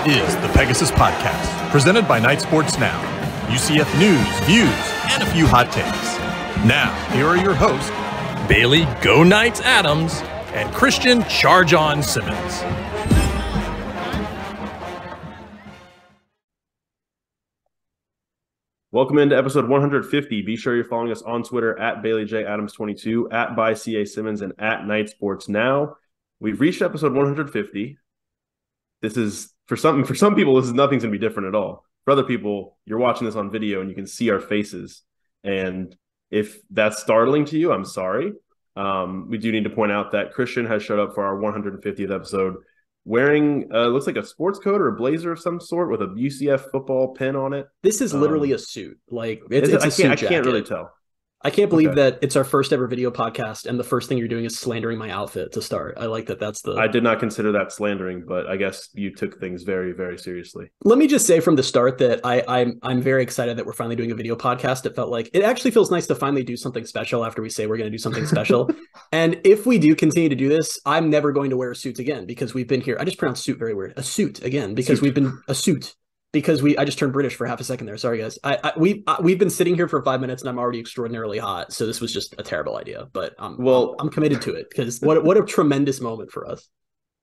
is the Pegasus Podcast, presented by Night Sports Now. UCF news, views, and a few hot takes. Now, here are your hosts, Bailey Go Knights Adams and Christian Charge On Simmons. Welcome into episode 150. Be sure you're following us on Twitter at BaileyJAdams22, at @ByCASimmons, and at Night Sports Now. We've reached episode 150. This is, for some people, this is nothing's going to be different at all. For other people, you're watching this on video and you can see our faces. And if that's startling to you, I'm sorry. We do need to point out that Christian has showed up for our 150th episode wearing, looks like a sports coat or a blazer of some sort with a UCF football pin on it. This is literally a suit. Like it's a suit jacket. I can't really tell. I can't believe that it's our first ever video podcast, and the first thing you're doing is slandering my outfit to start. I like that. I did not consider that slandering, but I guess you took things very, very seriously. Let me just say from the start that I'm very excited that we're finally doing a video podcast. It actually feels nice to finally do something special after we say we're going to do something special. And if we do continue to do this, I'm never going to wear a suit again because we've been here. I just pronounced suit very weird. A suit again because we've been a suit. Because I just turned British for half a second there. Sorry, guys. We've been sitting here for 5 minutes and I'm already extraordinarily hot. So this was just a terrible idea. But I'm committed to it because what a tremendous moment for us.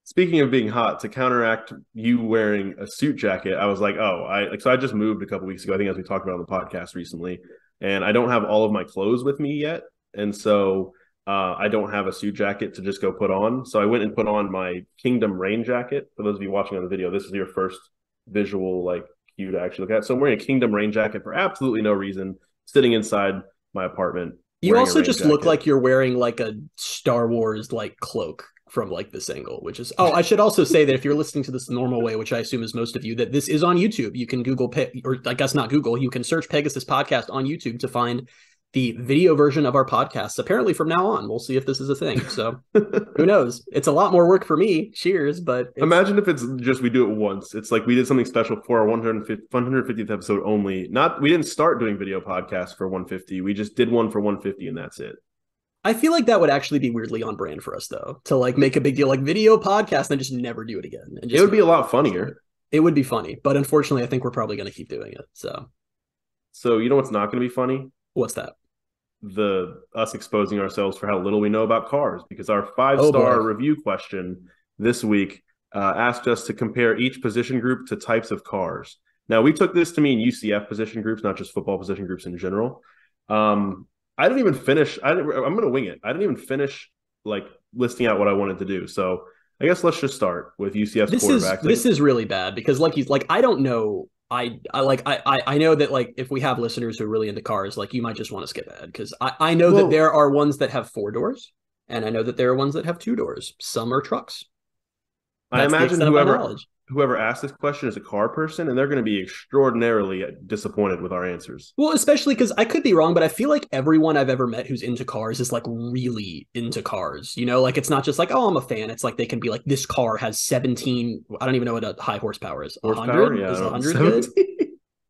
Speaking of being hot, to counteract you wearing a suit jacket, I was like, so I just moved a couple weeks ago. I think as we talked about on the podcast recently, and I don't have all of my clothes with me yet, and so I don't have a suit jacket to just go put on. So I went and put on my Kingdom rain jacket. For those of you watching on the video, this is your first visual cue to actually look at. So I'm wearing a Kingdom rain jacket for absolutely no reason, sitting inside my apartment. You also just look like you're wearing like a Star Wars cloak from this angle, which is I should also say that if you're listening to this the normal way, which I assume is most of you, that this is on YouTube. You can you can search Pegasus Podcast on YouTube to find the video version of our podcasts. Apparently from now on, we'll see if this is a thing. So who knows? It's a lot more work for me. Cheers. But imagine if it's just, we do it once. It's like we did something special for our 150th episode only. We didn't start doing video podcasts for 150. We just did one for 150 and that's it. I feel like that would actually be weirdly on brand for us though, to make a big deal, video podcast and just never do it again. And it would be a lot funnier. It would be funny. But unfortunately, I think we're probably going to keep doing it. So you know what's not going to be funny? What's that? Us exposing ourselves for how little we know about cars, because our 5-star review question this week asked us to compare each position group to types of cars. Now, we took this to mean UCF position groups, not just football position groups in general. I didn't even finish. I'm going to wing it. I didn't even finish listing out what I wanted to do. So I guess let's just start with UCF's quarterback. This is really bad because I don't know. I know that if we have listeners who are really into cars, you might just want to skip ahead because I know that there are ones that have 4 doors and I know that there are ones that have 2 doors. Some are trucks. I imagine whoever asked this question is a car person and they're going to be extraordinarily disappointed with our answers. Well, especially because I could be wrong, but I feel like everyone I've ever met who's into cars is really into cars. It's not just I'm a fan. It's they can be this car has 17. I don't even know what a high horsepower is. 100? Yeah, is 100 good?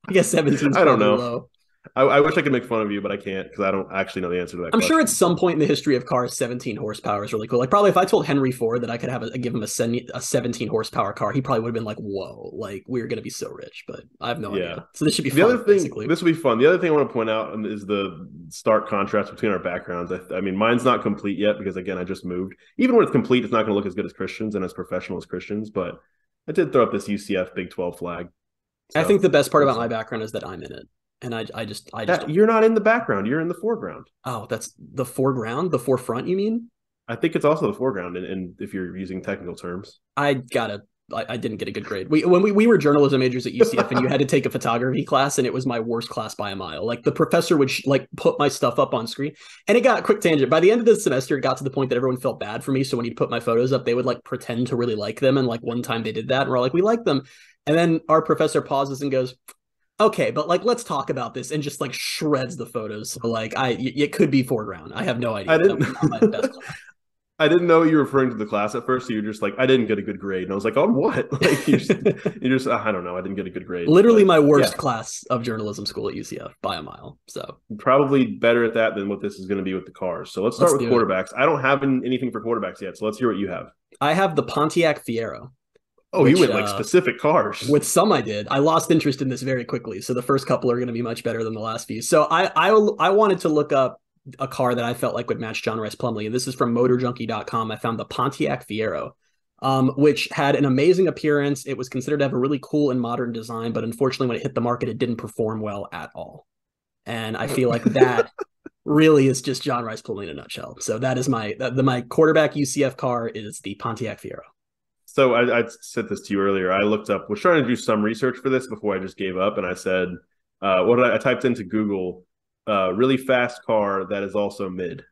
I guess 17 is I don't know. Low. I wish I could make fun of you, but I can't because I don't actually know the answer to that question. Sure at some point in the history of cars, 17 horsepower is really cool. Probably if I told Henry Ford that I could give him a 17 horsepower car, he probably would have been whoa, we're going to be so rich, but I have no idea. So this should be fun, basically. This will be fun. The other thing I want to point out is the stark contrast between our backgrounds. I mean, mine's not complete yet because, again, I just moved. Even when it's complete, it's not going to look as good as Christian's and as professional as Christian's, but I did throw up this UCF Big 12 flag. So, I think the best part about my background is that I'm in it. And I just you're not in the background. You're in the foreground. Oh, that's the foreground, the forefront. You mean? I think it's also the foreground. And if you're using technical terms, I didn't get a good grade. We were journalism majors at UCF, and you had to take a photography class, and it was my worst class by a mile. The professor would put my stuff up on screen, and it got a quick tangent. By the end of the semester, it got to the point that everyone felt bad for me. So when he'd put my photos up, they would pretend to really like them. And one time they did that, and we're we like them. And then our professor pauses and goes, okay, but let's talk about this, and just shreds the photos. So it could be foreground. I have no idea. That was not my best class. I didn't know you were referring to the class at first. So you're just I didn't get a good grade, and I was on what? You're just I don't know. I didn't get a good grade. Literally my worst class of journalism school at UCF by a mile. So probably better at that than what this is going to be with the cars. So let's start with quarterbacks. I don't have anything for quarterbacks yet. So let's hear what you have. I have the Pontiac Fiero. Oh, you went like specific cars. With some I did. I lost interest in this very quickly. So the first couple are going to be much better than the last few. So I wanted to look up a car that I felt like would match John Rice Plumlee. And this is from MotorJunkie.com. I found the Pontiac Fiero, which had an amazing appearance. It was considered to have a really cool and modern design, but unfortunately when it hit the market, it didn't perform well at all. And I feel like that really is just John Rice Plumlee in a nutshell. So that is my quarterback UCF car is the Pontiac Fiero. So I said this to you earlier. I looked up, was trying to do some research for this before I just gave up. And I said, I typed into Google, really fast car that is also mid.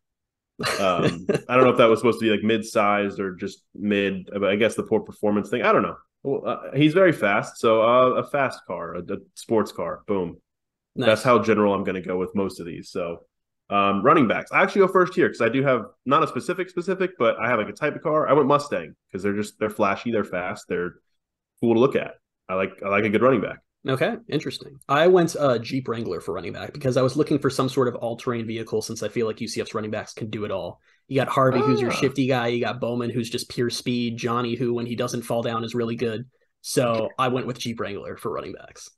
I don't know if that was supposed to be like mid-sized or just mid, but I guess the poor performance thing. I don't know. Well, he's very fast. So a fast car, a sports car. Boom. Nice. That's how general I'm going to go with most of these. So running backs. I actually go first here because I do have not a specific, but I have like a type of car. I went Mustang because they're flashy, they're fast, they're cool to look at. I like a good running back. Okay, interesting. I went Jeep Wrangler for running back because I was looking for some sort of all-terrain vehicle since I feel like UCF's running backs can do it all. You got Harvey, who's your shifty guy. You got Bowman, who's just pure speed. Johnny, who when he doesn't fall down is really good. So I went with Jeep Wrangler for running backs.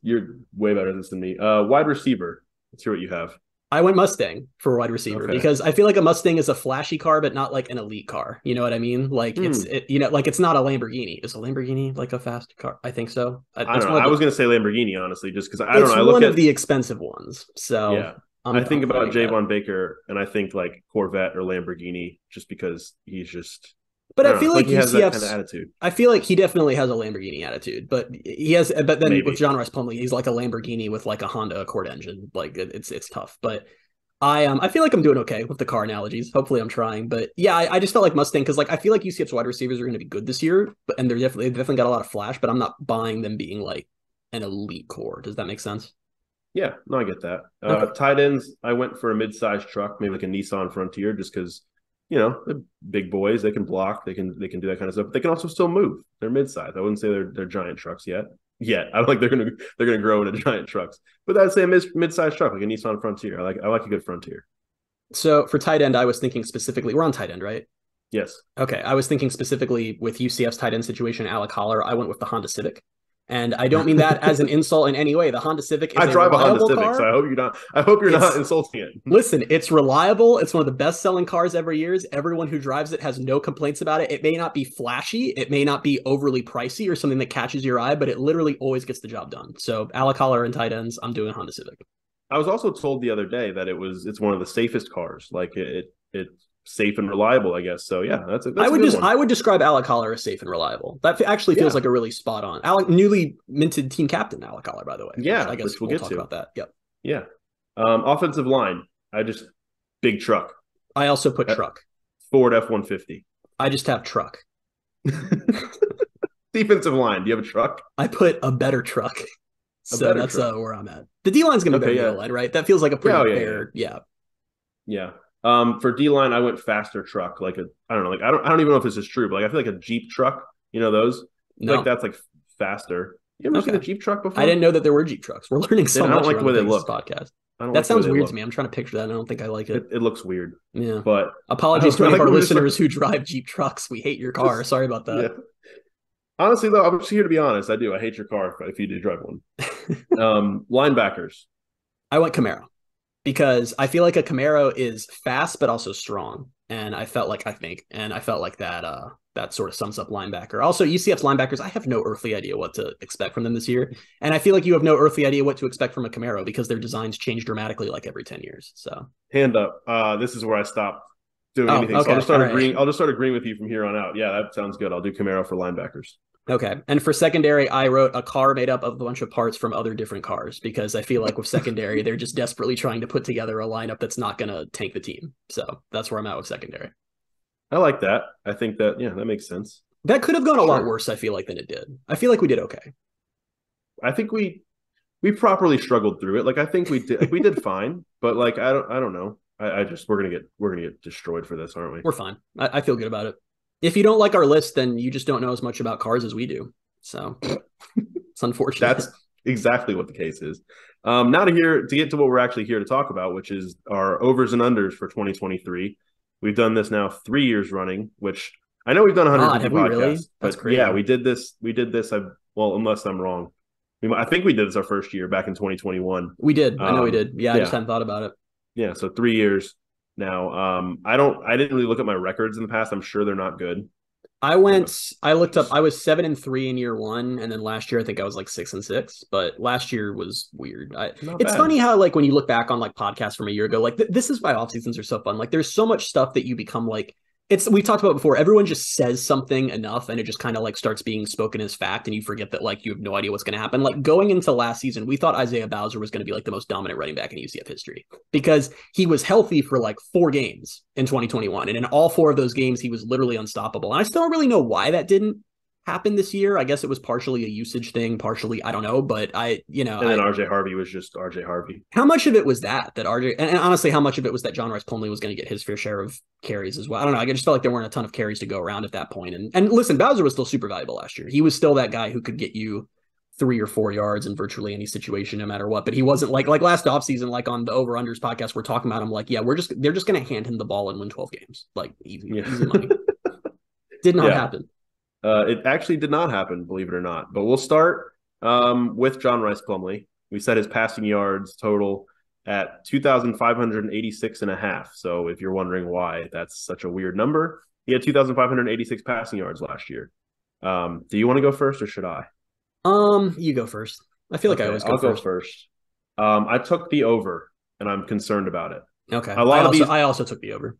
You're way better at this than me. Wide receiver. Let's hear what you have. I went Mustang for wide receiver because I feel like a Mustang is a flashy car, but not like an elite car. You know what I mean? Like it's not a Lamborghini. Is a Lamborghini like a fast car? I think so. I don't know. I was going to say Lamborghini, honestly, just because I don't know. It's one of the expensive ones. So yeah, I think about Javon Baker and I think like Corvette or Lamborghini just because he's just. But I feel like he has that kind of attitude. I feel like he definitely has a Lamborghini attitude, but he has. But then Maybe. With John Rice Plumlee, he's like a Lamborghini with like a Honda Accord engine. Like it's tough. But I feel like I'm doing okay with the car analogies. Hopefully, I'm trying. But yeah, I just felt like Mustang because like I feel like UCF's wide receivers are going to be good this year, and they've definitely got a lot of flash. But I'm not buying them being like an elite core. Does that make sense? Yeah, no, I get that. Okay. Tight ends, I went for a mid-sized truck, maybe like a Nissan Frontier, just because. You know, they're big boys. They can block. They can do that kind of stuff. But they can also still move. They're mid-sized. I wouldn't say they're giant trucks yet. I don't like they're gonna grow into giant trucks. But I'd say a mid-sized truck, like a Nissan Frontier. I like a good Frontier. So for tight end, I was thinking specifically. We're on tight end, right? Yes. Okay. I was thinking specifically with UCF's tight end situation, Alec Holler. I went with the Honda Civic. And I don't mean that as an insult in any way. The Honda Civic is I drive a Honda Civic, car. so I hope you're not insulting it. Listen, it's reliable. It's one of the best-selling cars every year. Everyone who drives it has no complaints about it. It may not be flashy. It may not be overly pricey or something that catches your eye, but it literally always gets the job done. So Alec Holler and tight ends, I'm doing Honda Civic. I was also told the other day that it's one of the safest cars. Like it's safe and reliable, I guess. So yeah, that's I would describe Alec Holler as safe and reliable. That actually feels like a really spot on. Newly minted team captain Alec Holler, by the way. Yeah, I guess we'll talk about that. Yep. Yeah. Offensive line. Big truck. I also put truck. Ford F-150. I just have truck. Defensive line. Do you have a truck? I put a better truck. So that's where I'm at. The D line's gonna be better than the line, right? That feels like a pretty fair. Yeah. For D line, I went faster truck. Like I don't know. Like I don't even know if this is true, but like I feel like a Jeep truck. You know those? No. Like that's like faster. You ever seen a Jeep truck before? I didn't know that there were Jeep trucks. We're learning so much. I don't like the way they look. Podcast. That sounds weird to me. I'm trying to picture that. And I don't think I like it. It looks weird. Yeah. But apologies to any of our listeners who drive Jeep trucks. We hate your car. Sorry about that. Yeah. Honestly, though, I'm just here to be honest. I do. I hate your car if you do drive one. Linebackers. I went Camaro because I feel like a Camaro is fast but also strong, and I felt like that sort of sums up linebacker. Also, UCF's linebackers, I have no earthly idea what to expect from them this year, and I feel like you have no earthly idea what to expect from a Camaro because their designs change dramatically like every 10 years. So hand up. This is where I stopped doing anything. Okay. So I'll just start agreeing with you from here on out. Yeah, that sounds good. I'll do Camaro for linebackers. Okay. And for secondary, I wrote a car made up of a bunch of parts from other different cars because I feel like with secondary, they're just desperately trying to put together a lineup that's not going to tank the team. So that's where I'm at with secondary. I like that. I think that makes sense. That could have gone a lot worse, I feel like, than it did. I feel like we did okay. I think we properly struggled through it. Like I think we did fine, but like I don't know. We're gonna get destroyed for this, aren't we? We're fine. I feel good about it. If you don't like our list, then you just don't know as much about cars as we do. So it's unfortunate. That's exactly what the case is. Now to get to what we're actually here to talk about, which is our overs and unders for 2023. We've done this now 3 years running, which I know we've done 150 have we podcasts, really? That's but crazy. yeah, we did this. Well, unless I'm wrong, I think we did this our first year back in 2021. We did. I know we did. Yeah, I just yeah. hadn't thought about it. Yeah, so 3 years now. I didn't really look at my records in the past. I'm sure they're not good. I looked up, I was 7-3 in year one, and then last year I think I was like 6-6, but last year was weird. It's funny how like when you look back on like podcasts from a year ago, like this is why off seasons are so fun. Like there's so much stuff that you become like, we've talked about before. Everyone just says something enough and it just kind of like starts being spoken as fact, and you forget that like you have no idea what's going to happen. Like going into last season, we thought Isaiah Bowser was going to be like the most dominant running back in UCF history because he was healthy for like 4 games in 2021. And in all 4 of those games, he was literally unstoppable. And I still don't really know why that didn't happen this year. I guess it was partially a usage thing, partially, I don't know, but and then RJ Harvey was just RJ Harvey. How much of it was that RJ, and honestly, how much of it was that John Rice Plumlee was going to get his fair share of carries as well? I don't know. I just felt like there weren't a ton of carries to go around at that point. And listen, Bowser was still super valuable last year. He was still that guy who could get you 3 or 4 yards in virtually any situation, no matter what. But he wasn't like last offseason, like on the Over Unders podcast, we're talking about him like, yeah, they're just going to hand him the ball and win 12 games. Like easy money. Did not happen. It actually did not happen, believe it or not. But we'll start with John Rice Plumlee. We set his passing yards total at 2,586 and a half. So if you're wondering why that's such a weird number, he had 2,586 passing yards last year. Do you want to go first or should I? You go first. I feel like I always go first. I'll go first. I took the over, and I'm concerned about it. Okay. I also took the over.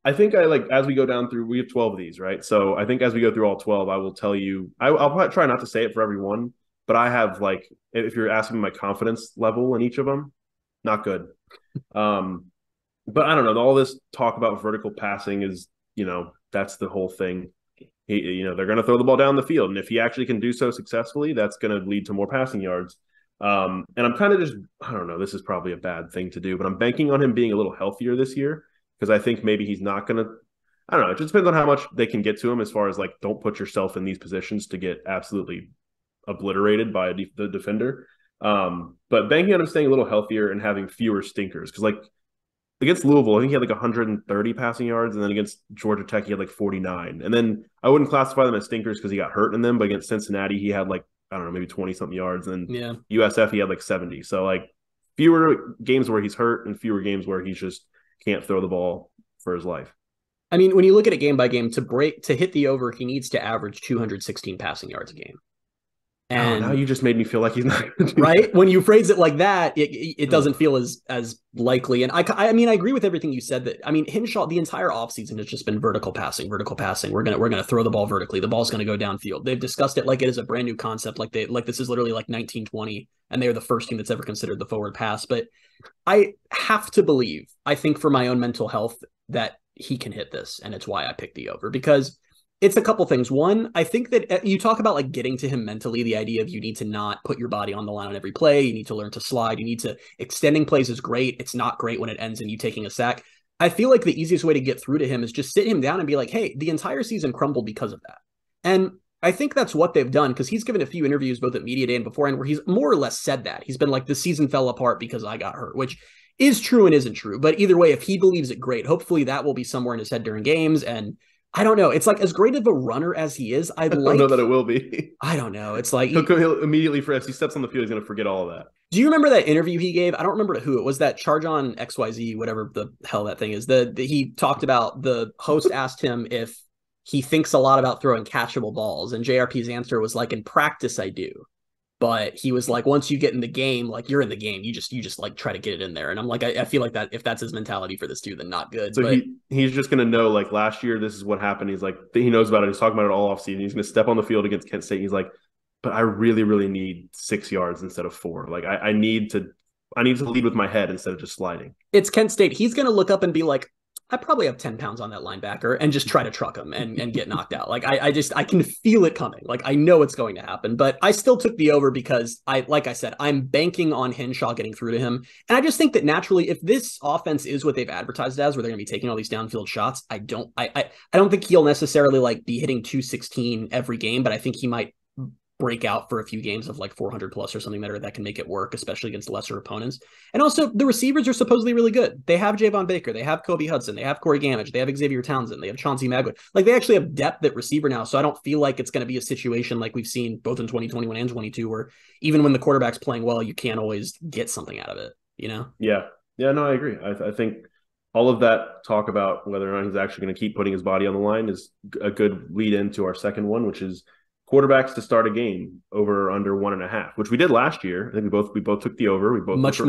I think as we go down through, we have 12 of these, right? So I think as we go through all 12, I will tell you, I'll try not to say it for every one, but I have like, if you're asking my confidence level in each of them, not good. But I don't know. All this talk about vertical passing is, that's the whole thing. They're going to throw the ball down the field. And if he actually can do so successfully, that's going to lead to more passing yards. And I'm kind of I don't know, this is probably a bad thing to do, but I'm banking on him being a little healthier this year. Because I think maybe he's not going to – I don't know. It just depends on how much they can get to him as far as, like, don't put yourself in these positions to get absolutely obliterated by the defender. But banking on him staying a little healthier and having fewer stinkers. Because, like, against Louisville, I think he had, like, 130 passing yards. And then against Georgia Tech, he had, like, 49. And then I wouldn't classify them as stinkers because he got hurt in them. But against Cincinnati, he had, like, I don't know, maybe 20-something yards. And USF, he had, like, 70. So, like, fewer games where he's hurt and fewer games where he's just – can't throw the ball for his life. I mean, when you look at it game by game, to hit the over, he needs to average 216 passing yards a game. And now you just made me feel like he's not going to do right. that. When you phrase it like that, it doesn't feel as likely. And I mean, I agree with everything you said. That I mean, Hinshaw, the entire offseason has just been vertical passing. We're gonna throw the ball vertically. The ball's gonna go downfield. They've discussed it like it is a brand new concept. Like this is literally like 1920, and they are the first team that's ever considered the forward pass. But I have to believe, I think for my own mental health, that he can hit this, and it's why I picked the over because. It's a couple things. One, I think that you talk about like getting to him mentally, the idea of you need to not put your body on the line on every play. You need to learn to slide. You need to extending plays is great. It's not great when it ends in you taking a sack. I feel like the easiest way to get through to him is just sit him down and be like, hey, the entire season crumbled because of that. And I think that's what they've done because he's given a few interviews both at Media Day and beforehand where he's more or less said that. He's been like, the season fell apart because I got hurt, which is true and isn't true. But either way, if he believes it, great. Hopefully that will be somewhere in his head during games. And I don't know. It's like as great of a runner as he is, I don't know that it will be. I don't know. It's like he'll immediately as he steps on the field, he's going to forget all of that. Do you remember that interview he gave? I don't remember who it was. That Charge on XYZ, whatever the hell that thing is. He talked about the host asked him if he thinks a lot about throwing catchable balls, and JRP's answer was like, in practice, I do. But he was like, once you get in the game, like you're in the game, you just like try to get it in there. And I'm like, I feel like that if that's his mentality for this dude, then not good. So but he's just going to know like last year, this is what happened. He's like, he knows about it. He's talking about it all offseason. He's going to step on the field against Kent State. He's like, but I really, really need 6 yards instead of 4. Like I need to lead with my head instead of just sliding. It's Kent State. He's going to look up and be like, I probably have 10 pounds on that linebacker and just try to truck him and get knocked out. Like I can feel it coming. Like I know it's going to happen, but I still took the over because like I said, I'm banking on Henshaw getting through to him. And I just think that naturally, if this offense is what they've advertised as, where they're going to be taking all these downfield shots, I don't think he'll necessarily like be hitting 216 every game, but I think he might break out for a few games of like 400 plus or something that can make it work, especially against lesser opponents. And also the receivers are supposedly really good. They have Javon Baker, they have Kobe Hudson, they have Corey Gamage, they have Xavier Townsend, they have Chauncey Magwood. Like they actually have depth at receiver now. So I don't feel like it's going to be a situation like we've seen both in 2021 and 22, where even when the quarterback's playing well, you can't always get something out of it, you know? Yeah. Yeah, no, I agree. I think all of that talk about whether or not he's actually going to keep putting his body on the line is a good lead into our second one, which is quarterbacks to start a game over or under 1.5, which we did last year. I think we both took the over. We both much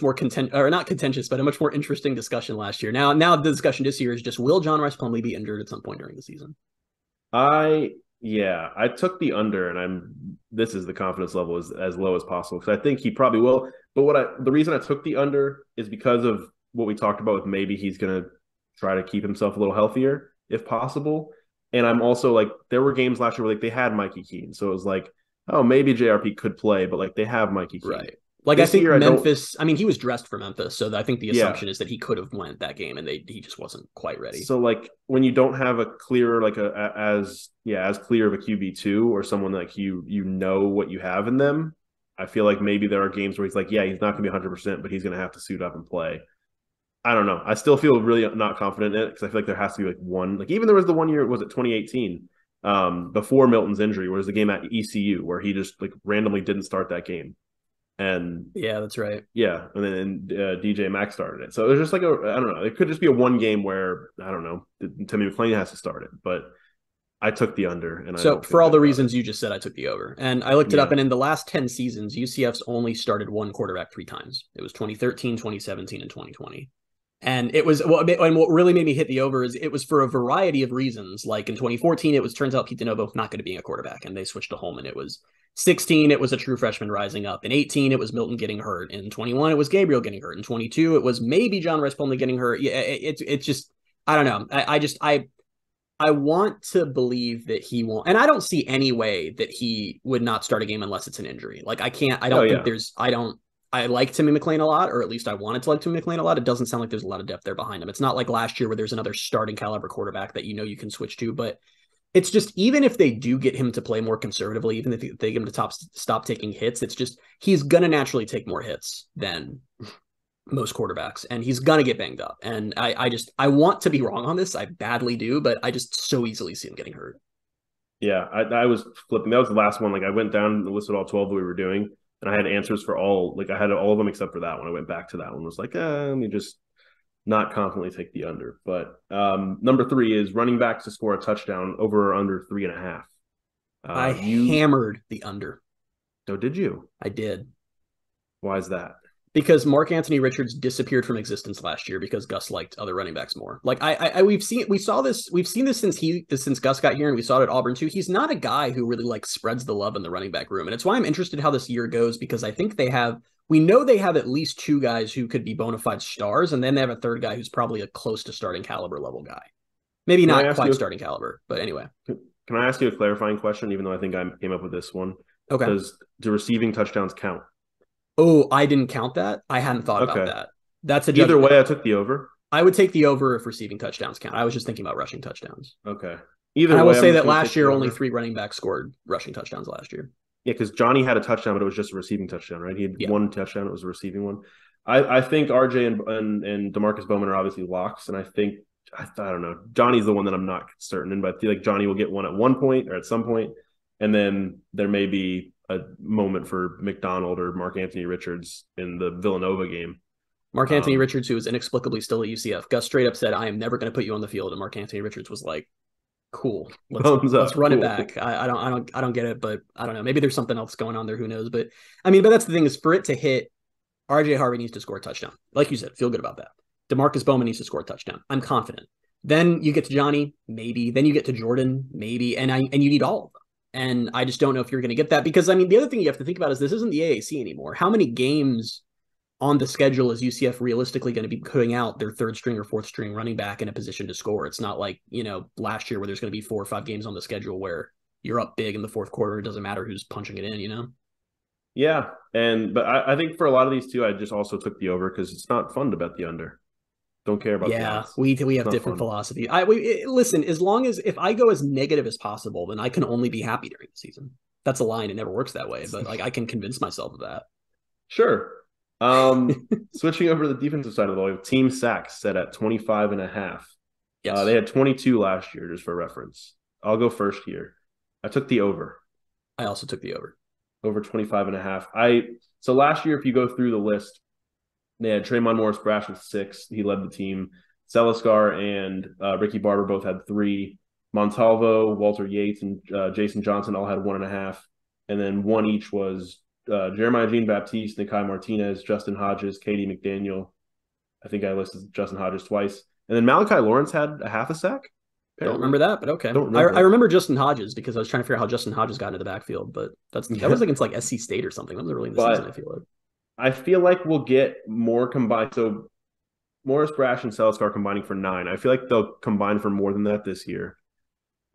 more contentious, but a much more interesting discussion last year. Now the discussion this year is just, will John Rice Plumlee be injured at some point during the season? I took the under, and this is the confidence level is as low as possible because I think he probably will. But the reason I took the under is because of what we talked about with maybe he's going to try to keep himself a little healthier if possible. And I'm also like, there were games last year where like they had Mikey Keene. So it was like, oh, maybe JRP could play, but like they have Mikey Keene. Right. Like this I think Memphis, I mean, he was dressed for Memphis. So I think the assumption is that he could have went that game and he just wasn't quite ready. So like when you don't have a clear, like as clear of a QB2 or someone like you know what you have in them, I feel like maybe there are games where he's like, yeah, he's not going to be 100%, but he's going to have to suit up and play. I don't know. I still feel really not confident in it because I feel like there has to be like one. Like even there was the 1 year, was it 2018, before Milton's injury, where it was the game at ECU where he just like randomly didn't start that game. And yeah, that's right. Yeah, and then DJ Mack started it. So it was just like I don't know. It could just be a one game where I don't know. Timmy McClain has to start it, but I took the under. And so for all the reasons you just said, I took the over. And I looked it up, and in the last 10 seasons, UCF's only started one quarterback 3 times. It was 2013, 2017, and 2020. And it was, and what really made me hit the over is it was for a variety of reasons. Like in 2014, turns out Pete DeNovo not good at being a quarterback, and they switched to Holman. It was 16, it was a true freshman rising up. In 18, it was Milton getting hurt. In 21, it was Gabriel getting hurt. In 22, it was maybe John Rice Plumlee getting hurt. Yeah, it's just, I don't know. I want to believe that he won't, and I don't see any way that he would not start a game unless it's an injury. Like I like Timmy McClain a lot, or at least I wanted to like Timmy McClain a lot. It doesn't sound like there's a lot of depth there behind him. It's not like last year where there's another starting caliber quarterback that you can switch to, but it's just, even if they do get him to play more conservatively, even if they get him to stop taking hits, it's just, he's going to naturally take more hits than most quarterbacks, and he's going to get banged up. And I want to be wrong on this. I badly do, but I just so easily see him getting hurt. Yeah, I was flipping. That was the last one. Like I went down and listed all 12 that we were doing, and I had answers for all. Like I had all of them except for that one. I went back to that one. Was like, let me just not confidently take the under. But number 3 is running backs to score a touchdown over or under 3.5. I hammered the under. Oh, did you? I did. Why is that? Because Mark Anthony Richards disappeared from existence last year because Gus liked other running backs more. Like we've seen this since Gus got here, and we saw it at Auburn too. He's not a guy who really like spreads the love in the running back room, and it's why I'm interested how this year goes, because I think we know they have at least 2 guys who could be bona fide stars, and then they have a third guy who's probably a close to starting caliber level guy. Maybe not quite starting caliber, but anyway. Can I ask you a clarifying question? Even though I think I came up with this one. Okay. Do receiving touchdowns count? Oh, I didn't count that. I hadn't thought about that. That's a either way. I took the over. I would take the over if receiving touchdowns count. I was just thinking about rushing touchdowns. Okay. I will say that last year only 3 running backs scored rushing touchdowns last year. Yeah, because Johnny had a touchdown, but it was just a receiving touchdown, right? He had one touchdown. It was a receiving one. I think RJ and DeMarcus Bowman are obviously locks, and I don't know. Johnny's the one that I'm not certain in, but I feel like Johnny will get one at one point or at some point, and then there may be a moment for McDonald or Mark Anthony Richards in the Villanova game. Mark Anthony Richards, who is inexplicably still at UCF, Gus straight up said, "I am never going to put you on the field," and Mark Anthony Richards was like, "Cool, let's run it back." I don't get it, but I don't know. Maybe there's something else going on there. Who knows? But but that's the thing, is for it to hit, RJ Harvey needs to score a touchdown. Like you said, feel good about that. DeMarcus Bowman needs to score a touchdown. I'm confident. Then you get to Johnny, maybe. Then you get to Jordan, maybe. And you need all of them. And I just don't know if you're going to get that, because the other thing you have to think about is this isn't the AAC anymore. How many games on the schedule is UCF realistically going to be putting out their 3rd string or 4th string running back in a position to score? It's not like, last year where there's going to be 4 or 5 games on the schedule where you're up big in the 4th quarter. It doesn't matter who's punching it in, Yeah. But I think for a lot of these too, I just also took the over because it's not fun to bet the under. Don't care about we have different philosophy. Listen, as long as if I go as negative as possible, then I can only be happy during the season. That's a line. It never works that way, but like I can convince myself of that. Sure. Switching over to the defensive side of the ball, team sacks set at 25.5. Yes. They had 22 last year, just for reference. I'll go first here. I took the over. I also took the over. Over 25.5. So last year, if you go through the list, they had Tremont Morris-Brash with 6. He led the team. Celiscar and Ricky Barber both had 3. Montalvo, Walter Yates, and Jason Johnson all had 1.5. And then 1 each was Jeremiah Jean-Baptiste, Nikai Martinez, Justin Hodges, Katie McDaniel. I think I listed Justin Hodges twice. And then Malachi Lawrence had a half a sack. Apparently. Don't remember that, but okay. I remember Justin Hodges because I was trying to figure out how Justin Hodges got into the backfield, but that was against like SC State or something. That was early in the season, I feel like. I feel like we'll get more combined. So Morris-Brash and Celiscar combining for 9. I feel like they'll combine for more than that this year.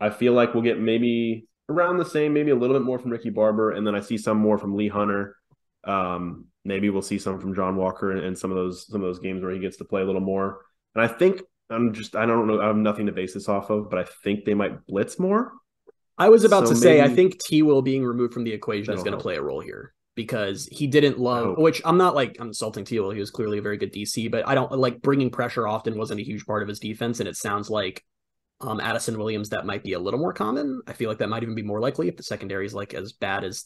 I feel like we'll get maybe around the same, maybe a little bit more from Ricky Barber, and then I see some more from Lee Hunter. Maybe we'll see some from John Walker and some of those games where he gets to play a little more. And I think I don't know. I have nothing to base this off of, but I think they might blitz more. I was about to say, I think T. Will being removed from the equation is going to play a role here because he didn't love, which I'm not like I'm insulting T. Will. He was clearly a very good DC, but I don't like bringing pressure often wasn't a huge part of his defense. And it sounds like Addison Williams, that might be a little more common. I feel like that might even be more likely if the secondary is like as bad as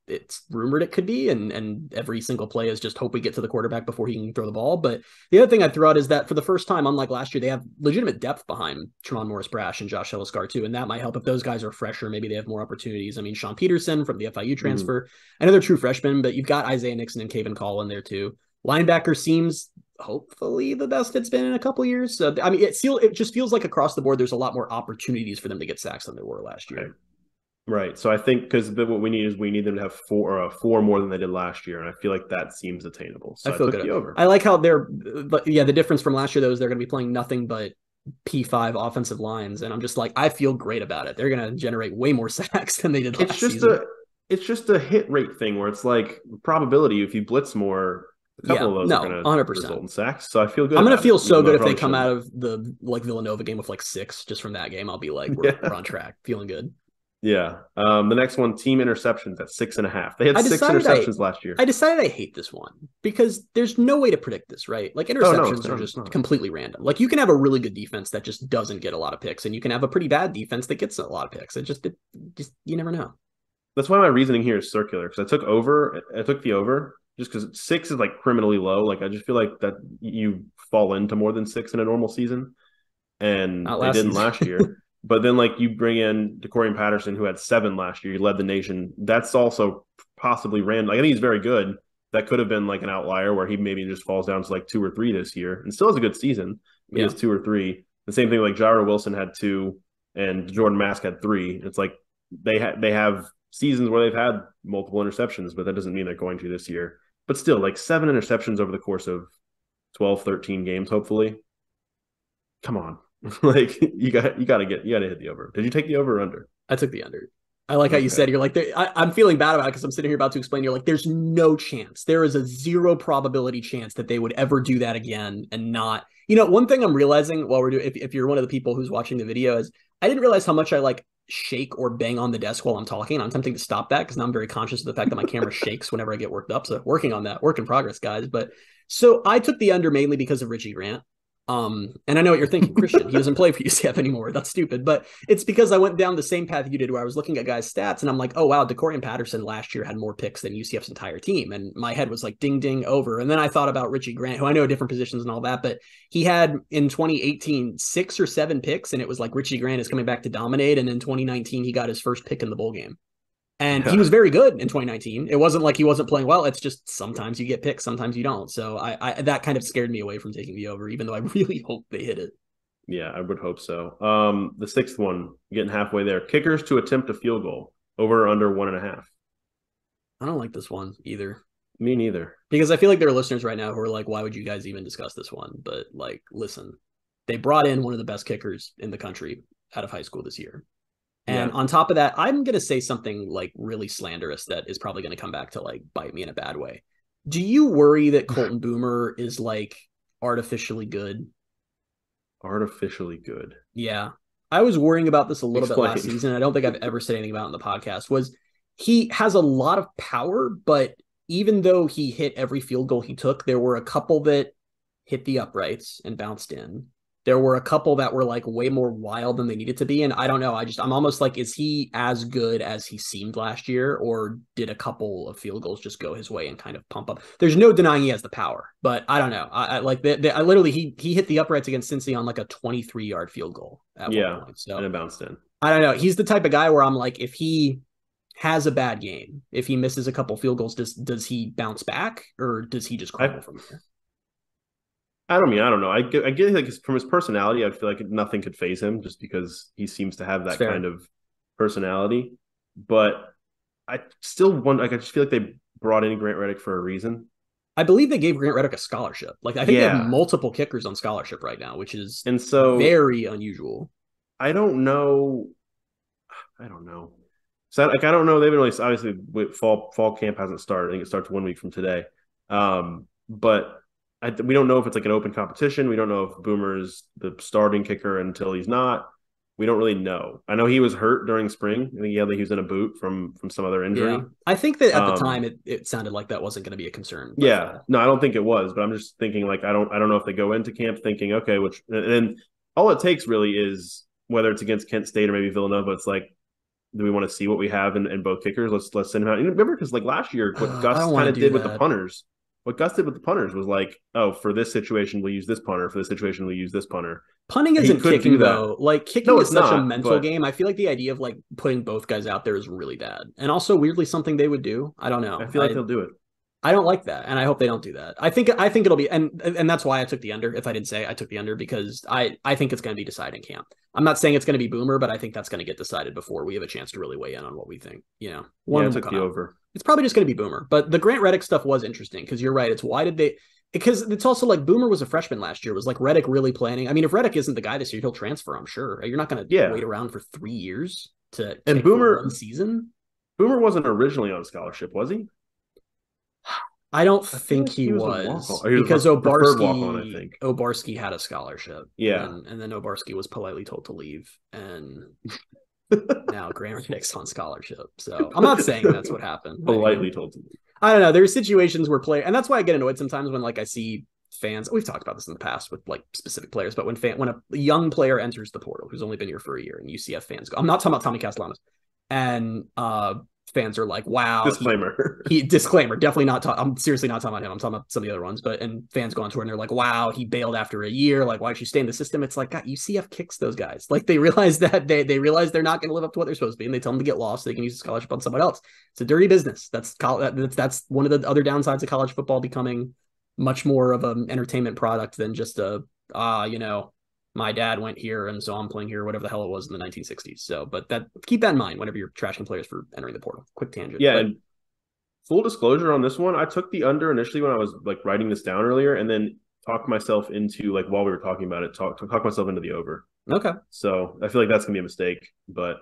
it's rumored it could be, and every single play is just hope we get to the quarterback before he can throw the ball. But the other thing I'd throw out is that for the first time, unlike last year, they have legitimate depth behind Tremont Morris-Brash and Josh Celiscar too, and that might help if those guys are fresher. Maybe they have more opportunities. I mean, Sean Peterson from the FIU transfer, another true freshman, but you've got Isaiah Nixon and Kevin Call in there too. Linebacker seems hopefully the best it's been in a couple years. So I mean, it just feels like across the board there's a lot more opportunities for them to get sacks than there were last year. Right. So I think because what we need them to have 4 more than they did last year, and I feel like that seems attainable. So I feel good. Over. I like how the difference from last year though is they're going to be playing nothing but P5 offensive lines, and I'm just like I feel great about it. They're going to generate way more sacks than they did last season. It's just a hit rate thing where it's like probability if you blitz more. A couple of those are going to 100% result in sacks. So I feel good. I'm going to feel so good if they come out of the like Villanova game with like 6 just from that game. I'll be like, we're on track, feeling good. Yeah. The next one, team interceptions at 6.5. They had 6 interceptions last year. I decided I hate this one because there's no way to predict this, right? Like interceptions are just completely random. Like you can have a really good defense that just doesn't get a lot of picks, and you can have a pretty bad defense that gets a lot of picks. It just you never know. That's why my reasoning here is circular because I took the over just because 6 is like criminally low. Like I just feel like that you fall into more than 6 in a normal season, and they didn't last year. But then, like, you bring in DeCorian Patterson, who had 7 last year. He led the nation. That's also possibly random. Like, I think he's very good. That could have been, like, an outlier where he maybe just falls down to, like, 2 or 3 this year and still has a good season. He has 2 or 3. The same thing, like, Jairo Wilson had 2 and Jordan Mask had 3. It's like they have seasons where they've had multiple interceptions, but that doesn't mean they're going to this year. But still, like, 7 interceptions over the course of 12, 13 games, hopefully. Come on. Like you got to hit the over. Did you take the over or under? I took the under. I like how you said you're like I'm feeling bad about it because I'm sitting here about to explain. You're like, there's no chance. There is a 0 probability chance that they would ever do that again and not. You know, one thing I'm realizing while we're doing, if you're one of the people who's watching the video, is I didn't realize how much I like shake or bang on the desk while I'm talking. I'm attempting to stop that because now I'm very conscious of the fact that my camera shakes whenever I get worked up. So working on that, work in progress, guys. But so I took the under mainly because of Richie Grant. And I know what you're thinking, Christian. He doesn't play for UCF anymore. That's stupid. But it's because I went down the same path you did where I was looking at guys' stats and I'm like, oh, wow, DeCorian Patterson last year had more picks than UCF's entire team. And my head was like, ding, ding, over. And then I thought about Richie Grant, who I know different positions and all that, but he had in 2018 6 or 7 picks. And it was like Richie Grant is coming back to dominate. And in 2019, he got his first pick in the bowl game. And he was very good in 2019. It wasn't like he wasn't playing well. It's just sometimes you get picked, sometimes you don't. So I that kind of scared me away from taking the over, even though I really hope they hit it. Yeah, I would hope so. The 6th one, getting halfway there. Kickers to attempt a field goal, over or under 1.5. I don't like this one either. Me neither. Because I feel like there are listeners right now who are like, why would you guys even discuss this one? But like, listen, they brought in one of the best kickers in the country out of high school this year. And on top of that, I'm going to say something like really slanderous that is probably going to come back to like bite me in a bad way. Do you worry that Colton Boomer is like artificially good? Artificially good. Yeah. I was worrying about this a little bit last season. I don't think I've ever said anything about it in the podcast. Was he has a lot of power, but even though he hit every field goal he took, there were a couple that hit the uprights and bounced in. There were a couple that were like way more wild than they needed to be. And I don't know. I'm almost like, is he as good as he seemed last year? Or did a couple of field goals just go his way and kind of pump up? There's no denying he has the power, but I don't know. I like that. I literally, he hit the uprights against Cincy on like a 23-yard field goal at one point. So and it bounced in. I don't know. He's the type of guy where I'm like, if he has a bad game, if he misses a couple field goals, does he bounce back or does he just crumble from here? I don't know. I get like from his personality, I feel like nothing could phase him just because he seems to have that kind of personality. But I still wonder, like, I just feel like they brought in Grant Reddick for a reason. I believe they gave Grant Reddick a scholarship. Like, I think they have multiple kickers on scholarship right now, which is very unusual. I don't know. So like, I don't know. They've been really, obviously fall camp hasn't started. I think it starts 1 week from today. But we don't know if it's like an open competition. We don't know if Boomer is the starting kicker until he's not. We don't really know. I know he was hurt during spring. I think he was in a boot from some other injury. Yeah. I think that at the time it sounded like that wasn't going to be a concern. Yeah, no, I don't think it was. But I'm just thinking like I don't know if they go into camp thinking okay, and then all it takes really is whether it's against Kent State or maybe Villanova. It's like, do we want to see what we have in both kickers? Let's send him out. You remember because like last year, what Gus kind of did with the punters. What Gus did with the punters was like, oh, for this situation, we'll use this punter. For this situation, we'll use this punter. Punting isn't kicking, though. Like, kicking is such a mental game. I feel like the idea of, like, putting both guys out there is really bad. And also, weirdly, something they would do. I don't know. I feel like they'll do it. I don't like that, and I hope they don't do that. I think it'll be, and that's why I took the under. If I didn't say I took the under, because I think it's going to be decided in camp. I'm not saying it's going to be Boomer, but I think that's going to get decided before we have a chance to really weigh in on what we think. You know, I took the over. It's probably just going to be Boomer, but the Grant Reddick stuff was interesting because you're right. It's why did they? Because it's also like Boomer was a freshman last year. Was like Reddick really planning? I mean, if Reddick isn't the guy this year, he'll transfer. I'm sure you're not going to wait around for 3 years to and Boomer 1 season. Boomer wasn't originally on scholarship, was he? I don't think he was because Obarski had a scholarship. Yeah. And then Obarski was politely told to leave. And now Grant Reddick's on scholarship. So I'm not saying that's what happened. Politely told to leave. I don't know. There's situations where and that's why I get annoyed sometimes when like I see fans. We've talked about this in the past with like specific players, but when a young player enters the portal who's only been here for a year and UCF fans go, I'm not talking about Tommy Castellanos, and fans are like, wow. Disclaimer. Definitely not. I'm seriously not talking about him. I'm talking about some of the other ones. And fans go on tour and they're like, wow, he bailed after a year. Like, why should you stay in the system? It's like, God, UCF kicks those guys. Like, they realize that they realize they're not going to live up to what they're supposed to be. And they tell them to get lost so they can use the scholarship on someone else. It's a dirty business. That's one of the other downsides of college football becoming much more of an entertainment product than just my dad went here and so I'm playing here, whatever the hell it was in the 1960s. So, but keep that in mind whenever you're trashing players for entering the portal. Quick tangent. Yeah. And full disclosure on this one, I took the under initially when I was like writing this down earlier and then talked myself into like, while we were talking about it, talk myself into the over. Okay. So I feel like that's going to be a mistake, but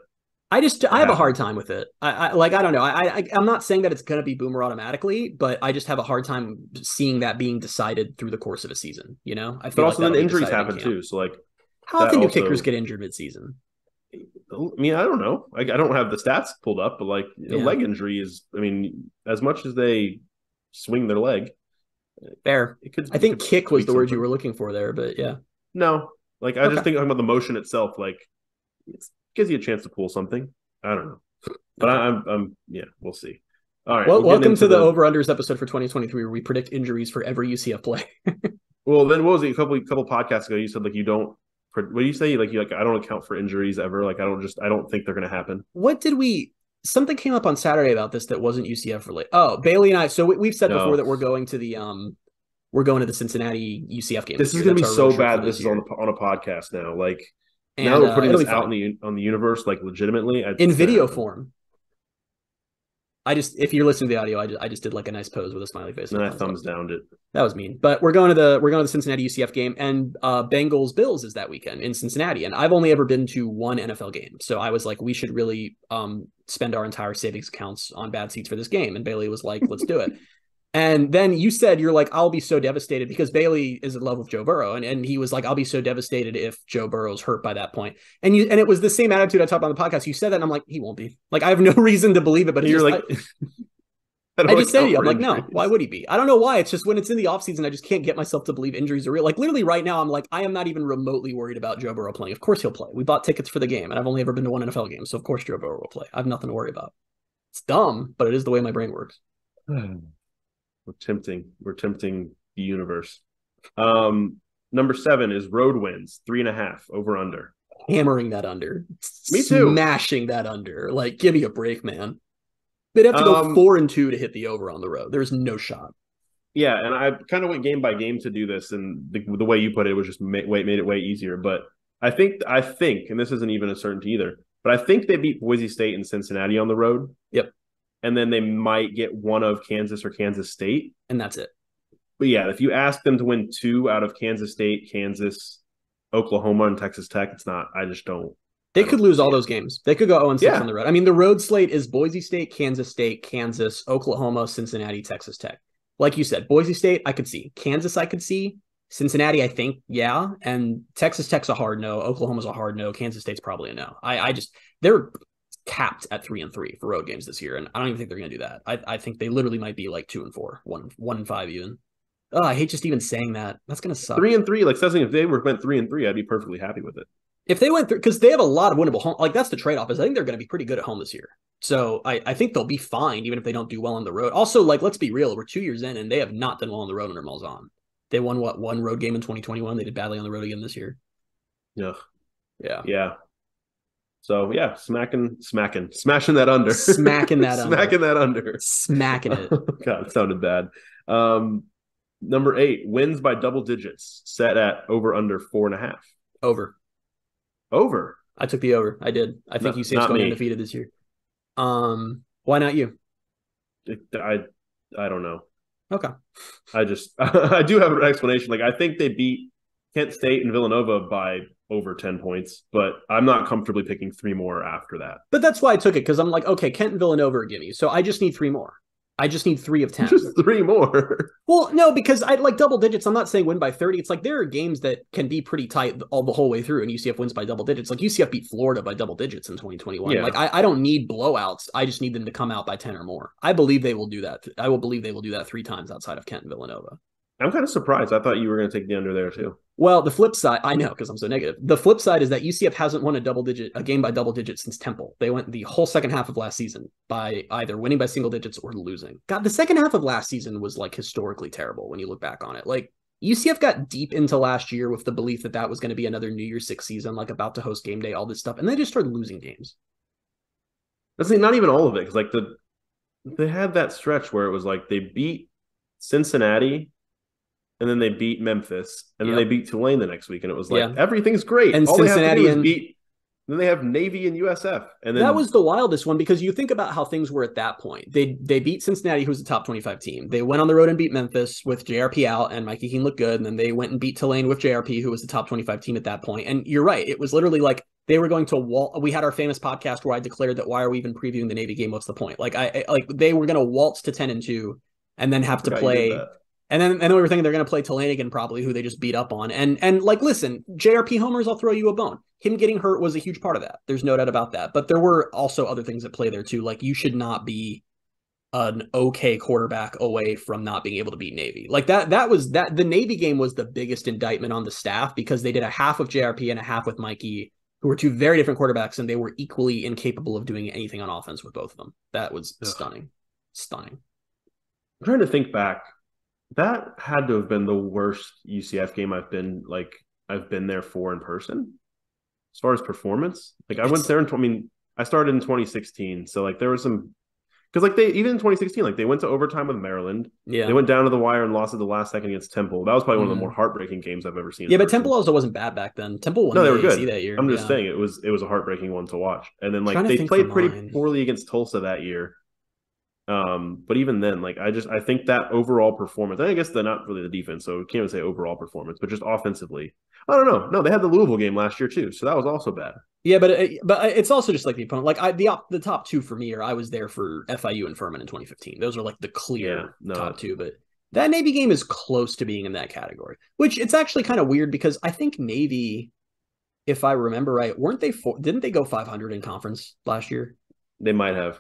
I have a hard time with it. I don't know. I'm not saying that it's going to be Boomer automatically, but I just have a hard time seeing that being decided through the course of a season. You know, I feel but also then injuries happen too. So like, how often do kickers get injured mid-season? I mean, I don't know. I don't have the stats pulled up, but like a leg injury is, I mean, as much as they swing their leg. Fair. I think kick was the word you were looking for there, but yeah. No, like I just think about the motion itself. Like it gives you a chance to pull something. I don't know, but I'm we'll see. All right. Well, welcome to the over-unders episode for 2023, where we predict injuries for every UCF play. Well, then what was it? A couple podcasts ago, you said like you don't. What do you say? Like I don't account for injuries ever. Like I don't think they're going to happen. Something came up on Saturday about this that wasn't UCF related. Oh, Bailey and I. So we've said before that we're going to the Cincinnati UCF game. This is going to be so bad. This is on a podcast now. Like now we're putting this out on the universe, like legitimately in video form. If you're listening to the audio, I just did like a nice pose with a smiley face. And I thumbs downed it. That was mean. But we're going to the Cincinnati UCF game, and Bengals Bills is that weekend in Cincinnati. And I've only ever been to one NFL game, so I was like, we should really spend our entire savings accounts on bad seats for this game. And Bailey was like, let's do it. And then you said, you're like, I'll be so devastated because Bailey is in love with Joe Burrow. And he was like, I'll be so devastated if Joe Burrow's hurt by that point. And it was the same attitude I talked about on the podcast. You said that, and I'm like, he won't be. Like, I have no reason to believe it, but you're like, I just said to you, I'm like, no, why would he be? I don't know why. It's just when it's in the offseason, I just can't get myself to believe injuries are real. Like, literally right now, I'm like, I am not even remotely worried about Joe Burrow playing. Of course he'll play. We bought tickets for the game, and I've only ever been to one NFL game. So, of course, Joe Burrow will play. I have nothing to worry about. It's dumb, but it is the way my brain works. We're tempting the universe. Number 7 is road wins, 3.5 over under. Hammering that under. Me too. Smashing that under. Like, give me a break, man. They'd have to go 4-2 to hit the over on the road. There's no shot. Yeah, and I kind of went game by game to do this, and the way you put it was just made it way easier. But I think, and this isn't even a certainty either, but I think they beat Boise State and Cincinnati on the road. Yep. And then they might get one of Kansas or Kansas State. And that's it. But yeah, if you ask them to win 2 out of Kansas State, Kansas, Oklahoma, and Texas Tech, it's not. I just don't. They could lose all those games. They could go 0-6 on the road. I mean, the road slate is Boise State, Kansas, Oklahoma, Cincinnati, Texas Tech. Like you said, Boise State, I could see. Kansas, I could see. Cincinnati, I think, yeah. And Texas Tech's a hard no. Oklahoma's a hard no. Kansas State's probably a no. They're capped at 3-3 for road games this year, and I don't even think they're going to do that. I think they literally might be like 2-4, 1-5 even. Oh, I hate just even saying that. That's going to suck. 3-3, like something. If they went 3-3, I'd be perfectly happy with it. If they went through, because they have a lot of winnable home, like that's the trade-off, is I think they're going to be pretty good at home this year. So I think they'll be fine, even if they don't do well on the road. Also, like, let's be real, we're 2 years in, and they have not done well on the road under Malzahn. They won, one road game in 2021? They did badly on the road again this year. Yeah. Yeah. So, yeah, smashing that under. Smacking that under. Smacking that under. Smacking it. God, it sounded bad. Number 8, wins by double digits, set at over/under 4.5. Over. I took the over. I did. I think UCF's going undefeated this year. Why not you? I don't know. Okay. I do have an explanation. Like, I think they beat Kent State and Villanova by over 10 points, but I'm not comfortably picking 3 more after that. But that's why I took it, because I'm like, okay, Kent and Villanova are gimme. So I just need 3 more. I just need 3 of 10. Just 3 more. Well, no, because I like double digits. I'm not saying win by 30. It's like there are games that can be pretty tight the whole way through, and UCF wins by double digits. Like UCF beat Florida by double digits in 2021. Yeah. Like I don't need blowouts. I just need them to come out by 10 or more. I believe they will do that. I will believe they will do that 3 times outside of Kent and Villanova. I'm kind of surprised. I thought you were going to take the under there too. Well, the flip side, I know because I'm so negative. The flip side is that UCF hasn't won a game by double digits since Temple. They went the whole second half of last season by either winning by single digits or losing. God, the second half of last season was like historically terrible when you look back on it. Like UCF got deep into last year with the belief that that was going to be another New Year's Six season, like about to host game day, all this stuff, and they just started losing games. That's not even all of it, because like they had that stretch where it was like they beat Cincinnati. And then they beat Memphis, and then they beat Tulane the next week, and it was like everything's great. And all Cincinnati they have to do is beat. Then they have Navy and USF, and then that was the wildest one, because you think about how things were at that point. They beat Cincinnati, who's a top 25 team. They went on the road and beat Memphis with JRP out, and Mikey King looked good. And then they went and beat Tulane with JRP, who was the top 25 team at that point. And you're right, it was literally like they were going to waltz. We had our famous podcast where I declared that why are we even previewing the Navy game? What's the point? Like they were going to waltz to 10-2, and then have to play. And then we were thinking they're going to play Tulane again, probably, who they just beat up on. And like, listen, JRP homers, I'll throw you a bone. Him getting hurt was a huge part of that. There's no doubt about that. But there were also other things at play there, too. Like, you should not be an okay quarterback away from not being able to beat Navy. Like, that was the Navy game was the biggest indictment on the staff, because they did a half of JRP and a half with Mikey, who were 2 very different quarterbacks, and they were equally incapable of doing anything on offense with both of them. That was stunning. I'm trying to think back. That had to have been the worst UCF game I've been there for in person, as far as performance. Like I went there I started in 2016, so like there was some, because like even in 2016, like they went to overtime with Maryland. Yeah, they went down to the wire and lost at the last second against Temple. That was probably one of the more heartbreaking games I've ever seen. Yeah, but Temple also wasn't bad back then. Temple won they were good that year. I'm just saying it was a heartbreaking one to watch. And then like they played pretty poorly against Tulsa that year. But even then, like I think that overall performance, I guess they're not really the defense, so we can't even say overall performance, but just offensively. I don't know. No, they had the Louisville game last year too, so that was also bad. Yeah, but it's also just like the opponent. Like the top two for me are I was there for FIU and Furman in 2015. Those are like the clear top two. But that Navy game is close to being in that category, which it's actually kind of weird because I think Navy, if I remember right, didn't they go 500 in conference last year? They might have.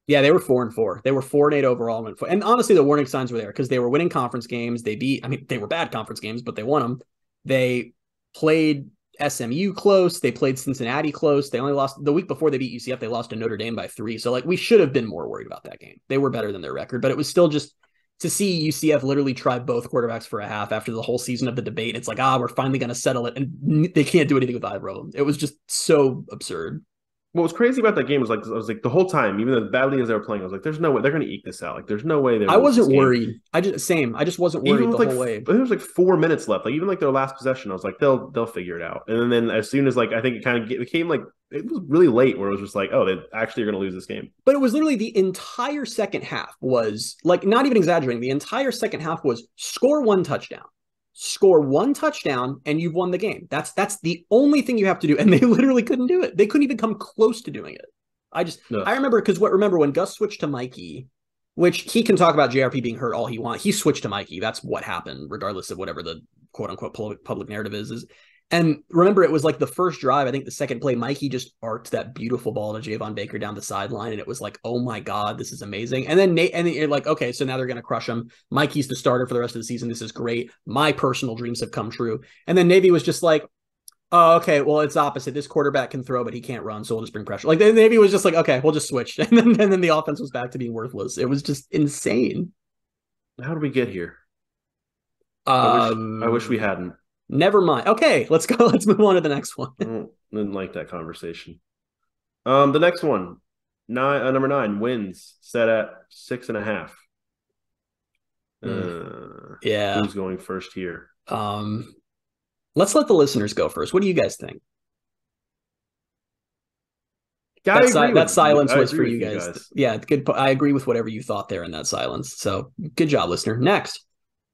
Yeah, they were 4-4. They were 4-8 overall. And honestly, the warning signs were there because they were winning conference games. They were bad conference games, but they won them. They played SMU close. They played Cincinnati close. They only lost the week before they beat UCF. They lost to Notre Dame by 3. So like we should have been more worried about that game. They were better than their record, but it was still just to see UCF literally try both quarterbacks for a half after the whole season of the debate. It's like, we're finally going to settle it. And they can't do anything with either of them. It was just so absurd. What was crazy about that game was like, I was like the whole time, even as badly as they were playing, I was like, there's no way they're going to eke this out. Like, there's no way I wasn't worried. I just wasn't worried the whole way. There was like 4 minutes left. Like even like their last possession, I was like, they'll figure it out. And then as soon as like I think it became like it was really late where it was just like, oh, they actually are going to lose this game. But it was literally the entire second half was like not even exaggerating. The entire second half was score one touchdown. Score one touchdown and you've won the game. That's the only thing you have to do. And they literally couldn't do it. They couldn't even come close to doing it. I remember when Gus switched to Mikey, which he can talk about JRP being hurt all he wants. He switched to Mikey. That's what happened, regardless of whatever the quote unquote public narrative is. And remember, it was like the first drive, I think the second play, Mikey just arced that beautiful ball to Javon Baker down the sideline. And it was like, oh my God, this is amazing. And then you're like, okay, so now they're going to crush him. Mikey's the starter for the rest of the season. This is great. My personal dreams have come true. And then Navy was just like, oh, okay, well, it's opposite. This quarterback can throw, but he can't run. So we'll just bring pressure. Like the Navy was just like, okay, we'll just switch. And then the offense was back to being worthless. It was just insane. How did we get here? I wish we hadn't. Never mind. Okay, let's go. Let's move on to the next one. Didn't like that conversation. The next one, number 9 wins set at 6.5. Yeah. Who's going first here? Let's let the listeners go first. What do you guys think? That silence was for you guys. Yeah, good. I agree with whatever you thought there in that silence. So good job, listener. Next.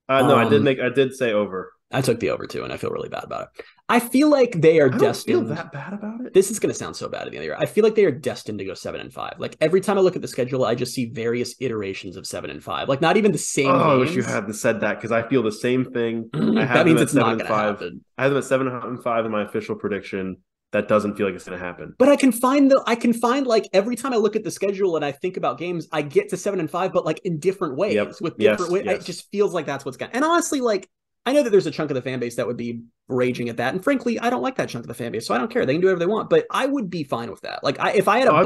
No, I did say over. I took the over too, and I feel really bad about it. I feel like they are destined. I don't feel that bad about it. This is going to sound so bad at the end of the year. I feel like they are destined to go 7-5. Like every time I look at the schedule, I just see various iterations of 7-5. Like not even the same. Oh, I wish you hadn't said that because I feel the same thing. That means it's not going to happen. I have them at 7-5 in my official prediction. That doesn't feel like it's going to happen. But I can find like every time I look at the schedule and I think about games, I get to 7-5, but like in different ways with different ways. It just feels like that's what's going. And honestly, like. I know that there's a chunk of the fan base that would be raging at that. And frankly, I don't like that chunk of the fan base, so I don't care. They can do whatever they want, but I would be fine with that. Like if I had a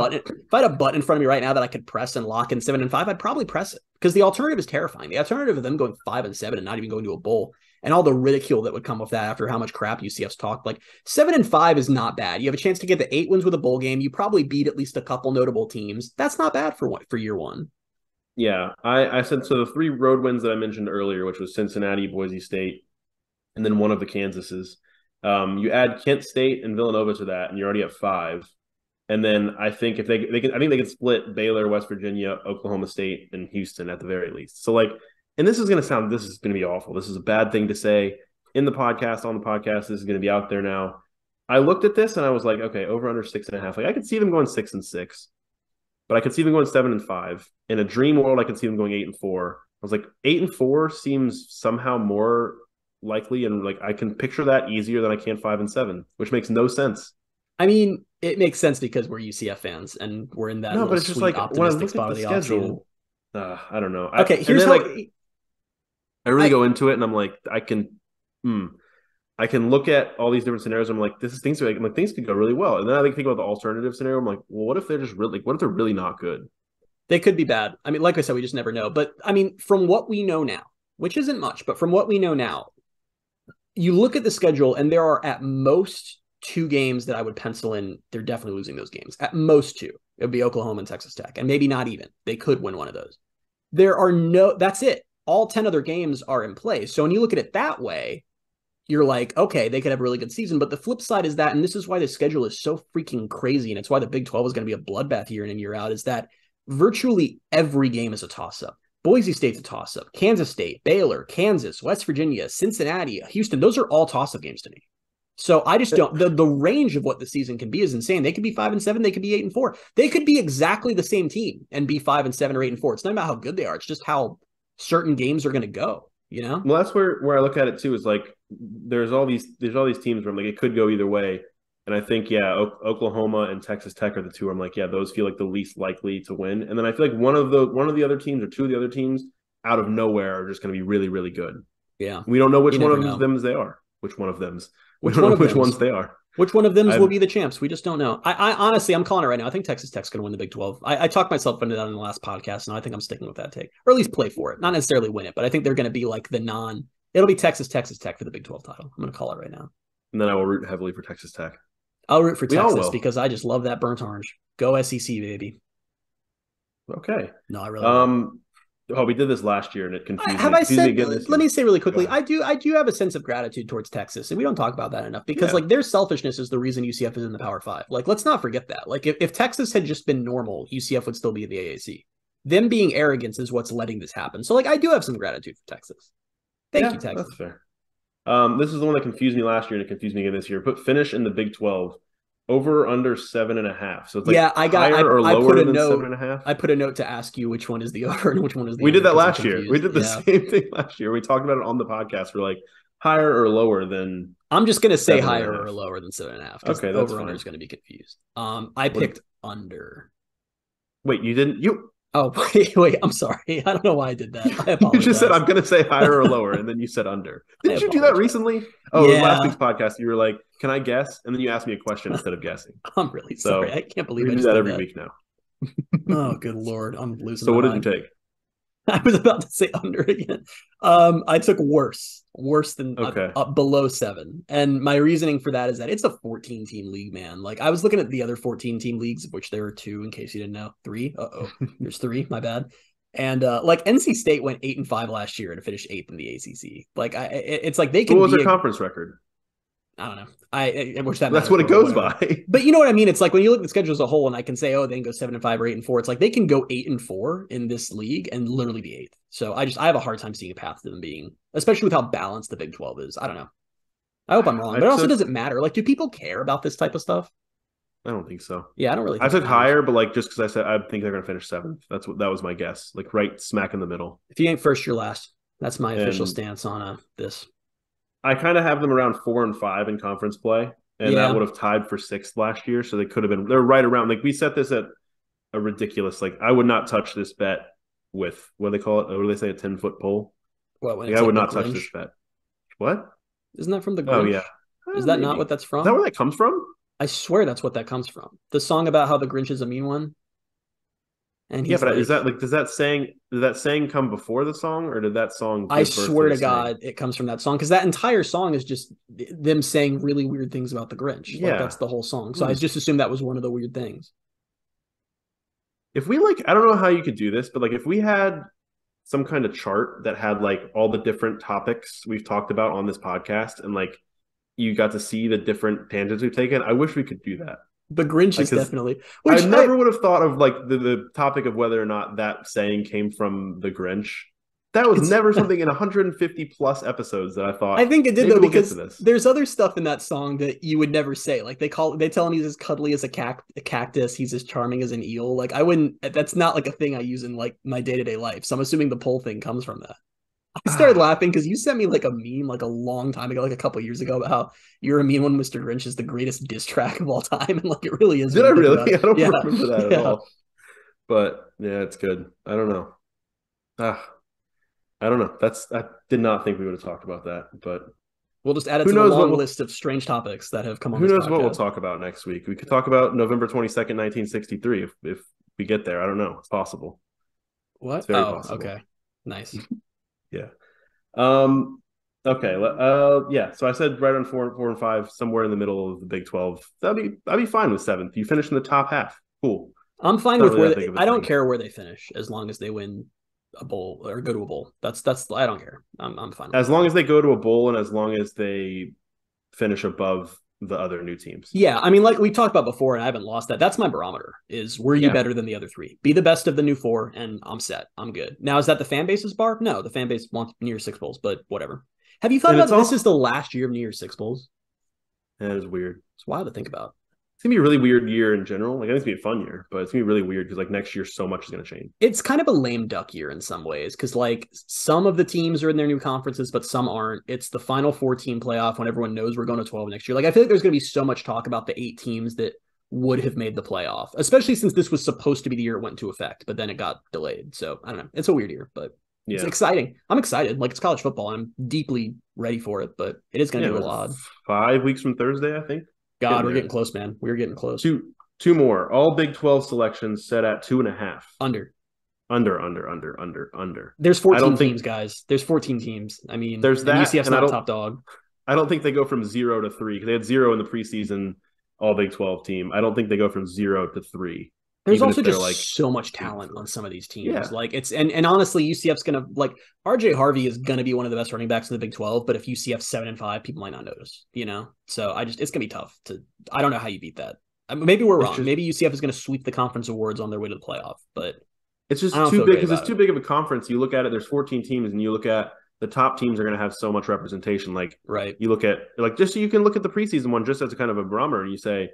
button in front of me right now that I could press and lock in 7-5, I'd probably press it because the alternative is terrifying. The alternative of them going 5-7 and not even going to a bowl and all the ridicule that would come with that after how much crap UCF's talked. Like 7-5 is not bad. You have a chance to get the 8 wins with a bowl game. You probably beat at least a couple notable teams. That's not bad for year one. Yeah, I said so. The 3 road wins that I mentioned earlier, which was Cincinnati, Boise State, and then one of the Kansases. You add Kent State and Villanova to that, and you're already at 5. And then I think if they can split Baylor, West Virginia, Oklahoma State, and Houston at the very least. So like, and this is going to be awful. This is a bad thing to say in the podcast, on the podcast. This is going to be out there now. I looked at this and I was like, okay, over under 6.5. Like I could see them going 6-6, but I could see them going 7-5. In a dream world, I could see them going 8-4. I was like, 8-4 seems somehow more likely, and like I can picture that easier than I can 5-7, which makes no sense. I mean, it makes sense because we're UCF fans and we're in that but it's just like optimistic spot of the schedule. I don't know. Okay, here's how I really go into it, and I'm like, I can look at all these different scenarios. And I'm like, things could go really well, and then I think about the alternative scenario. I'm like, well, what if they're just really? What if they're really not good? They could be bad. I mean, like I said, we just never know. But I mean, from what we know now, which isn't much, but from what we know now. You look at the schedule, and there are at most 2 games that I would pencil in. They're definitely losing those games. At most 2. It would be Oklahoma and Texas Tech, and maybe not even. They could win one of those. That's it. All 10 other games are in play. So when you look at it that way, you're like, okay, they could have a really good season. But the flip side is that, and this is why the schedule is so freaking crazy, and it's why the Big 12 is going to be a bloodbath year in and year out, is that virtually every game is a toss-up. Boise State's a toss-up. Kansas State, Baylor, Kansas, West Virginia, Cincinnati, Houston, those are all toss-up games to me. So I just don't. The range of what the season can be is insane. They could be 5-7. They could be 8-4. They could be exactly the same team and be 5-7 or 8-4. It's not about how good they are. It's just how certain games are going to go. You know. Well, that's where I look at it too. Is like there's all these teams where I'm like it could go either way, and I think Oklahoma and Texas Tech are the two. Where I'm like those feel like the least likely to win, and then I feel like one of the other teams or two of the other teams out of nowhere are just going to be really really good. Yeah, we don't know which one of them they are. Which one of them's? We don't know which ones they are. Which one of them will be the champs? We just don't know. I honestly, I'm calling it right now. I think Texas Tech's going to win the Big 12. I talked myself into that in the last podcast, and I think I'm sticking with that take, or at least play for it. Not necessarily win it, but I think they're going to be like it'll be Texas Tech for the Big 12 title. I'm going to call it right now. And then I will root heavily for Texas Tech. I'll root for Texas because I just love that burnt orange. Go SEC, baby. Okay. No, I really we did this last year and it confused me. Have I said? Let me say really quickly. I do have a sense of gratitude towards Texas, and we don't talk about that enough because like their selfishness is the reason UCF is in the Power 5. Like, let's not forget that. Like, if Texas had just been normal, UCF would still be in the AAC. Them being arrogant is what's letting this happen. So, like, I do have some gratitude for Texas. Thank you, Texas. That's fair. This is the one that confused me last year and it confused me again this year. Put finish in the Big 12. Over or under 7.5. So it's like higher or lower than 7.5. I put a note to ask you which one is the over and which one is the We did that last year. We did the same thing last year. We talked about it on the podcast. We're like higher or lower than. I'm just gonna say higher or lower than 7.5. Okay, that's over under is gonna be confused. I picked under. Wait, you didn't? Oh, wait, I'm sorry. I don't know why I did that. I apologize. You just said I'm going to say higher or lower, and then you said under. Didn't you do that recently? Oh, yeah. Last week's podcast, you were like, can I guess? And then you asked me a question instead of guessing. I'm really sorry. I can't believe we do that every week now. Oh, good Lord. I'm losing So what did you take? I was about to say under again. I took worse than below 7. And my reasoning for that is that it's a 14-team league, man. Like, I was looking at the other 14-team leagues, of which there are 2, in case you didn't know. 3. There's 3. My bad. And like NC State went 8-5 last year and finished 8th in the ACC. Like, it's like they can. What was their conference record? I don't know. I wish that that's what it goes by. But you know what I mean? It's like when you look at the schedule as a whole, and I can say, they can go 7-5 or 8-4. It's like they can go 8-4 in this league and literally be 8th. So I have a hard time seeing a path to them being, especially with how balanced the Big 12 is. I don't know. I hope I'm wrong, but it also doesn't matter. Like, do people care about this type of stuff? I don't think so. Yeah, I don't really. I took higher, but like just because I said I think they're going to finish 7th. That was my guess. Like right smack in the middle. If you ain't first, you're last. That's my official stance on this. I kind of have them around 4 and 5 in conference play, and that would have tied for 6th last year. So they could have been. They're right around. Like we set this at a ridiculous. Like I would not touch this bet with what do they call it? What do they say? A 10-foot pole. What? Like, I would not touch this bet. What? Isn't that from the Grinch? Oh yeah. Is that not what that's from? Is that where that comes from? I swear that's what that comes from. The song about how the Grinch is a mean one. And but is that like, did that saying come before the song, or did that song? I swear to God, it comes from that song, because that entire song is just them saying really weird things about the Grinch. Yeah, like, that's the whole song. So I just assumed that was one of the weird things. If we I don't know how you could do this, but like if we had some kind of chart that had like all the different topics we've talked about on this podcast, and like you got to see the different tangents we've taken, I wish we could do that. The Grinch is definitely. I never would have thought of like the topic of whether or not that saying came from the Grinch. That was never something in 150 plus episodes that I thought. I think it did though, because there's other stuff in that song that you would never say. Like they tell him he's as cuddly as a cactus, he's as charming as an eel. Like I wouldn't. That's not like a thing I use in like my day-to-day life. So I'm assuming the pole thing comes from that. I started laughing because you sent me like a meme like a long time ago, like a couple years ago, about how You're a Mean One, Mr. Grinch is the greatest diss track of all time. And like it really is. Did I really? I don't remember that at all. But yeah, it's good. I don't know. I don't know. I did not think we would have talked about that, but we'll just add it to the long list of strange topics that have come on. Who knows what we'll talk about next week? We could talk about November 22nd, 1963 if we get there. I don't know. It's possible. What? It's very possible. Okay. Nice. Yeah. Okay. Yeah. So I said right on 4 and 5, somewhere in the middle of the Big 12. I'd be fine with 7th. You finish in the top half. Cool. I'm fine with where I don't care where they finish as long as they win a bowl or go to a bowl. That's I don't care. I'm fine. As long as they go to a bowl and as long as they finish above the other new teams. Yeah, I mean, like we talked about before, and I haven't lost that. That's my barometer. Is were you better than the other 3? Be the best of the new 4, and I'm set. I'm good. Now, is that the fan base's bar? No, the fan base wants New Year's Six bowls, but whatever. Have you thought about this is the last year of New Year's Six bowls? That is weird. It's wild to think about. It's gonna be a really weird year in general. Like, I think it's gonna be a fun year, but it's gonna be really weird because like next year, so much is gonna change. It's kind of a lame duck year in some ways because like some of the teams are in their new conferences, but some aren't. It's the final 4-team playoff when everyone knows we're going to 12 next year. Like, I feel like there's going to be so much talk about the 8 teams that would have made the playoff, especially since this was supposed to be the year it went into effect, but then it got delayed. So I don't know. It's a weird year, but it's exciting. I'm excited. Like, it's college football. I'm deeply ready for it, but it is going to be a lot. 5 weeks from Thursday, I think. God, we're getting close, man. We're getting close. Two more. All Big 12 selections set at 2.5. Under. There's 14 teams, guys. There's 14 teams. I mean, there's that. UCF's not top dog. I don't think they go from 0 to 3 because they had 0 in the preseason All Big 12 team. I don't think they go from 0 to 3. There's also just so much talent on some of these teams. Yeah. Like, it's and honestly, UCF's gonna like RJ Harvey is gonna be one of the best running backs in the Big 12. But if UCF's 7-5, people might not notice. So it's gonna be tough to. I don't know how you beat that. Maybe we're wrong. Maybe UCF is gonna sweep the conference awards on their way to the playoff. But it's just too big because it's too big of a conference. You look at it. There's 14 teams, and you look at the top teams are going to have so much representation. Like, right. You look at just so you can look at the preseason one just as a kind of a barometer, and you say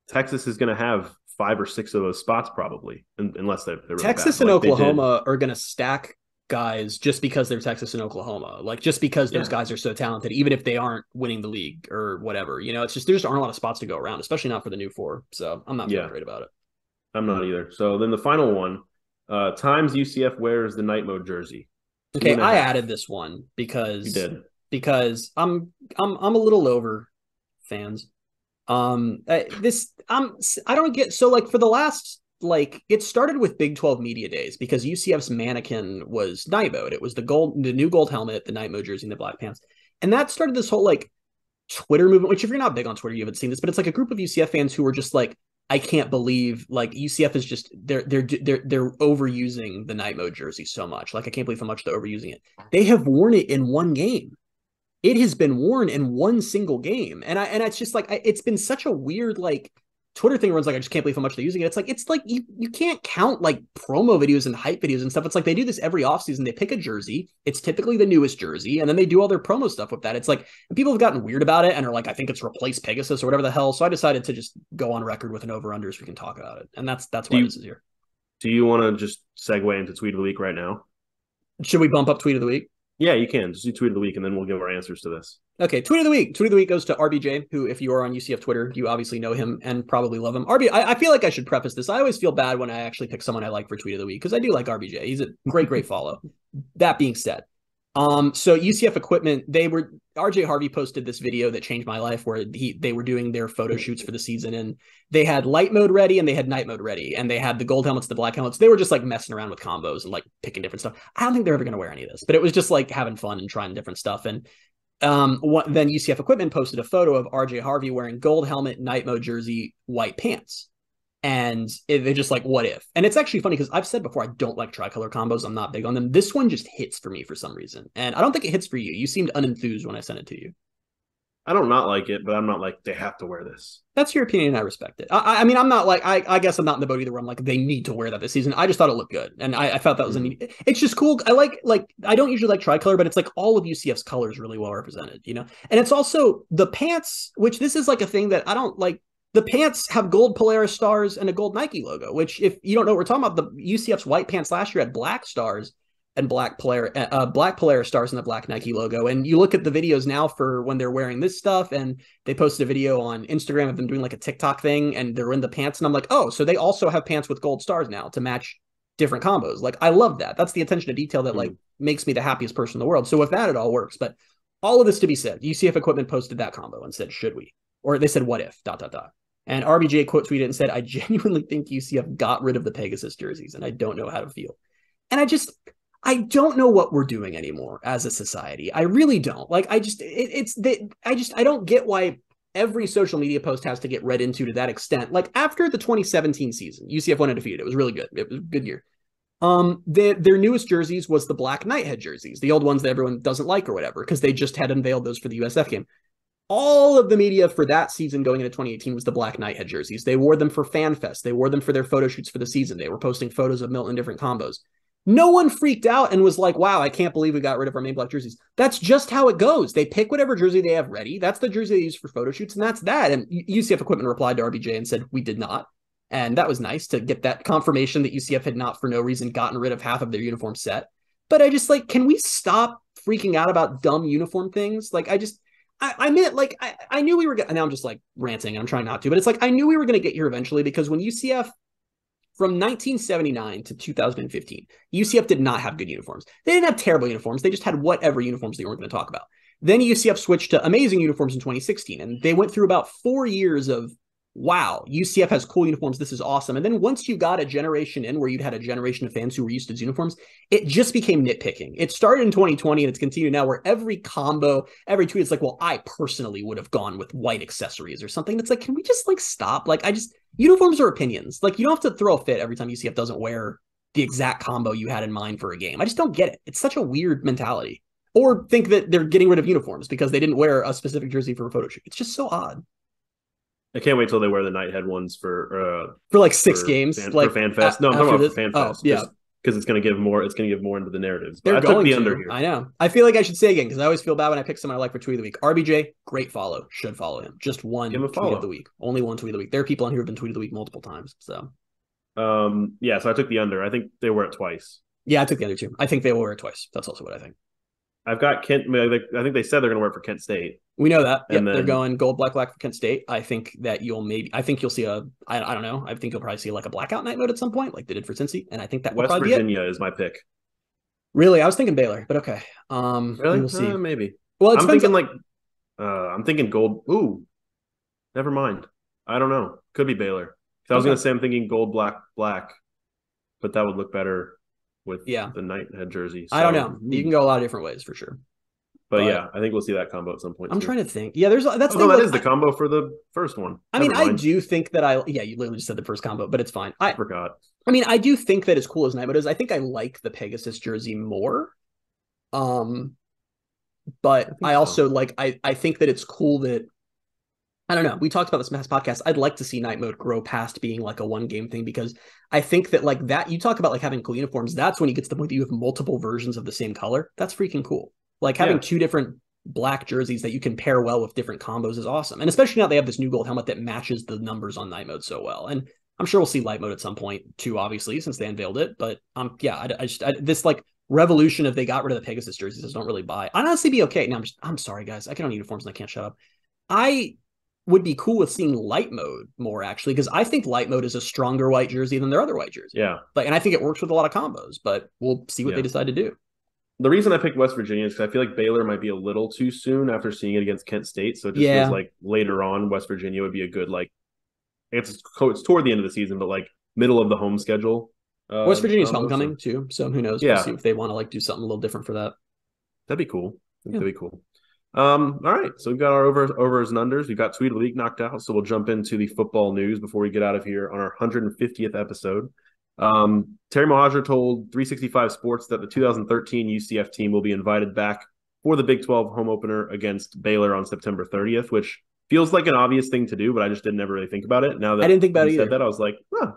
Texas is going to have 5 or 6 of those spots probably, unless they're really Texas bad. And Oklahoma are going to stack guys just because they're Texas and Oklahoma, like just because those guys are so talented, even if they aren't winning the league or whatever. It's just there just aren't a lot of spots to go around, especially not for the new 4. So I'm not feeling great about it. I'm not either. So then the final one, times UCF wears the night mode jersey. Okay, I added this one because I'm a little over fans. I don't get so like for the last like it started with Big 12 media days because UCF's mannequin was night mode. It was the new gold helmet, the night mode jersey, and the black pants, and that started this whole like Twitter movement. Which if you're not big on Twitter, you haven't seen this, but it's like a group of UCF fans who were just like, I can't believe like UCF is just they're overusing the night mode jersey so much. Like, I can't believe how much they're overusing it. They have worn it in one game. It has been worn in one single game. And it's just like, it's been such a weird, like Twitter thing where it's like, I just can't believe how much they're using it. It's like you can't count like promo videos and hype videos and stuff. It's like they do this every offseason. They pick a jersey. It's typically the newest jersey. And then they do all their promo stuff with that. It's like people have gotten weird about it and are like, I think it's replaced Pegasus or whatever the hell. So I decided to just go on record with an over-under so we can talk about it. And that's why this is here. Do you want to just segue into Tweet of the Week right now? Should we bump up Tweet of the Week? Yeah, you can. Just do Tweet of the Week, and then we'll give our answers to this. Okay, Tweet of the Week. Tweet of the Week goes to RBJ, who, if you are on UCF Twitter, you obviously know him and probably love him. I feel like I should preface this. I always feel bad when I actually pick someone I like for Tweet of the Week, because I do like RBJ. He's a great follow. That being said, so UCF equipment, RJ Harvey posted this video that changed my life where they were doing their photo shoots for the season, and they had light mode ready and they had night mode ready, and they had the gold helmets, the black helmets. They were just like messing around with combos and like picking different stuff. I don't think they're ever going to wear any of this, but it was just like having fun and trying different stuff. And then UCF equipment posted a photo of RJ Harvey wearing gold helmet, night mode jersey, white pants. And they're just like, what if? And it's actually funny because I've said before, I don't like tricolor combos. I'm not big on them. This one just hits for me for some reason. And I don't think it hits for you. You seemed unenthused when I sent it to you. I don't not like it, but I'm not like, they have to wear this. That's your opinion. I respect it. I mean, I'm not like, I guess I'm not in the boat either where I'm like, they need to wear that this season. I just thought it looked good. And I felt that was it's just cool. I like, I don't usually like tricolor, but it's like all of UCF's colors really well represented, And it's also the pants, which this is like a thing that I don't like. The pants have gold Polaris stars and a gold Nike logo, which if you don't know what we're talking about, the UCF's white pants last year had black stars and black Polaris stars and the black Nike logo. And you look at the videos now for when they're wearing this stuff, and they posted a video on Instagram of them doing like a TikTok thing, and they're in the pants. And I'm like, oh, so they also have pants with gold stars now to match different combos. Like, I love that. That's the attention to detail that like makes me the happiest person in the world. So with that, it all works. But all of this to be said, UCF equipment posted that combo and said, should we? Or they said, what if, ... And RBJ quote tweeted and said, I genuinely think UCF got rid of the Pegasus jerseys, and I don't know how to feel. And I don't know what we're doing anymore as a society. I really don't. Like, I don't get why every social media post has to get read into that extent. Like, after the 2017 season, UCF went undefeated. It was really good. It was a good year. Their newest jerseys was the black Nighthead jerseys, the old ones that everyone doesn't like or whatever, because they just had unveiled those for the USF game. All of the media for that season going into 2018 was the black Nighthead jerseys. They wore them for FanFest. They wore them for their photo shoots for the season. They were posting photos of Milton in different combos. No one freaked out and was like, wow, I can't believe we got rid of our main black jerseys. That's just how it goes. They pick whatever jersey they have ready. That's the jersey they use for photo shoots, and that's that. And UCF Equipment replied to RBJ and said, we did not. And that was nice to get that confirmation that UCF had not, for no reason, gotten rid of half of their uniform set. But I just like, can we stop freaking out about dumb uniform things? Like, I meant, like, I knew we were now I'm just like ranting. I'm trying not to, but it's like, I knew we were going to get here eventually, because when UCF, from 1979 to 2015, UCF did not have good uniforms. They didn't have terrible uniforms. They just had whatever uniforms they weren't going to talk about. Then UCF switched to amazing uniforms in 2016, and they went through about 4 years of, wow, UCF has cool uniforms. This is awesome. And then once you got a generation in where you'd had a generation of fans who were used to uniforms, it just became nitpicking. It started in 2020 and it's continued now, where every combo, every tweet is like, well, I personally would have gone with white accessories or something. It's like, can we just like stop? Like, uniforms are opinions. Like, you don't have to throw a fit every time UCF doesn't wear the exact combo you had in mind for a game. I just don't get it. It's such a weird mentality. Or think that they're getting rid of uniforms because they didn't wear a specific jersey for a photo shoot. It's just so odd. I can't wait till they wear the Nighthead ones for like 6 games, for Fan Fest. No, I'm talking about Fan Fest. Yeah, because it's going to give more. It's going to give more into the narratives. They're I took the under here. I know. I feel like I should say again, because I always feel bad when I pick someone I like for tweet of the week. RBJ, great follow. Should follow him. Just one tweet of the week. Only one tweet of the week. There are people on here who have been tweet of the week multiple times. So, yeah. So I took the under. I think they wear it twice. Yeah, I took the under too. I think they will wear it twice. That's also what I think. I've got Kent. I think they said they're going to wear it for Kent State. We know that. Yep, they're going gold, black for Kent State. I think that you'll see a, I don't know. I think you'll probably see like a blackout night mode at some point, like they did for Cincy. And I think that will West probably Virginia is my pick. Really? I was thinking Baylor, but okay. Really? We'll see. Maybe. Well, I'm thinking gold. Ooh, never mind. I don't know. Could be Baylor. I was going to say I'm thinking gold, black, but that would look better with the Nighthead jersey. So, I don't know. You can go a lot of different ways for sure. But yeah, I think we'll see that combo at some point. I'm trying to think. Yeah, that is the combo for the first one. I mean, I do think that you literally just said the first combo, but it's fine. I forgot. I mean, I do think that as cool as Night Mode is, I think I like the Pegasus jersey more. But I also like, I think that it's cool that, I don't know. We talked about this last podcast. I'd like to see Night Mode grow past being like a one game thing, because I think that like that, you talk about like having cool uniforms. That's when you get to the point that you have multiple versions of the same color. That's freaking cool. Like having 2 different black jerseys that you can pair well with different combos is awesome. And especially now they have this new gold helmet that matches the numbers on Night Mode so well. And I'm sure we'll see Light Mode at some point too, obviously, since they unveiled it. But this like revolution of they got rid of the Pegasus jerseys, I don't really buy. I'd honestly be okay. Now I'm sorry guys, I get on uniforms and I can't shut up. I would be cool with seeing Light Mode more, actually, because I think Light Mode is a stronger white jersey than their other white jersey. Yeah. And I think it works with a lot of combos, but we'll see what they decide to do. The reason I picked West Virginia is because I feel like Baylor might be a little too soon after seeing it against Kent State. So it just feels like later on, West Virginia would be a good, like, it's toward the end of the season, but like middle of the home schedule. West Virginia's homecoming too. So who knows? Yeah. We'll see if they want to like do something a little different for that. That'd be cool. That'd be cool. All right. So we've got our overs and unders. We've got Tweet of the Week knocked out. So we'll jump into the football news before we get out of here on our 150th episode. Terry Mohajir told 365 Sports that the 2013 UCF team will be invited back for the Big 12 home opener against Baylor on September 30th, which feels like an obvious thing to do, but I just didn't ever really think about it. Now that I didn't think about it either. Said that, I was like,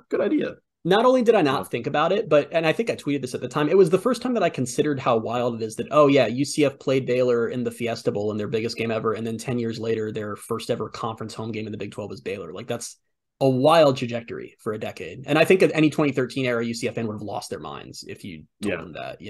good idea. Not only did I not think about it, and I think I tweeted this at the time, it was the first time that I considered how wild it is that, UCF played Baylor in the Fiesta Bowl in their biggest game ever, and then 10 years later, their first ever conference home game in the Big 12 is Baylor. Like, that's a wild trajectory for a decade. And I think any 2013 era UCF fan would have lost their minds if you told them that,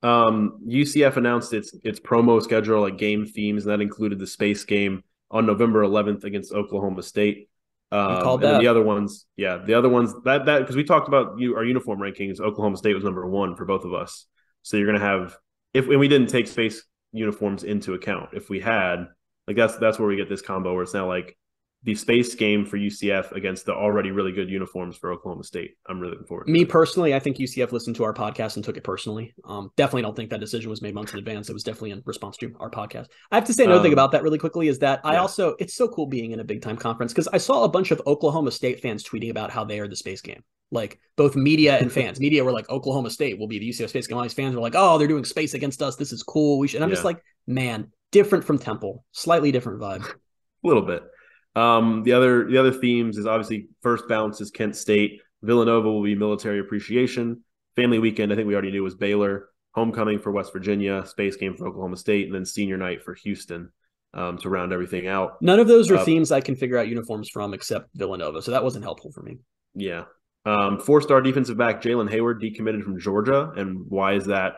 UCF announced its promo schedule, like game themes, and that included the space game on November 11th against Oklahoma State. And then the other ones that because we talked about our uniform rankings, Oklahoma State was number 1 for both of us. So you're going to have, and we didn't take space uniforms into account. If we had, like, that's where we get this combo where it's now like the space game for UCF against the already really good uniforms for Oklahoma State. I'm really looking forward to Me personally, I think UCF listened to our podcast and took it personally. Definitely don't think that decision was made months in advance. It was definitely in response to our podcast. I have to say another thing about that really quickly is that it's so cool being in a big time conference, because I saw a bunch of Oklahoma State fans tweeting about how they are the space game. Like both media and fans. Media were like, Oklahoma State will be the UCF space game. All these fans were like, oh, they're doing space against us. This is cool. We should. And I'm just like, man, different from Temple. Slightly different vibe. A little bit. The other themes is obviously first bounce is Kent State. Villanova will be military appreciation. family weekend, I think we already knew, was Baylor, homecoming for West Virginia, space game for Oklahoma State, and then senior night for Houston to round everything out. None of those are themes I can figure out uniforms from except Villanova, so that wasn't helpful for me. Yeah. 4-star defensive back Jalen Hayward decommitted from Georgia. And why is that,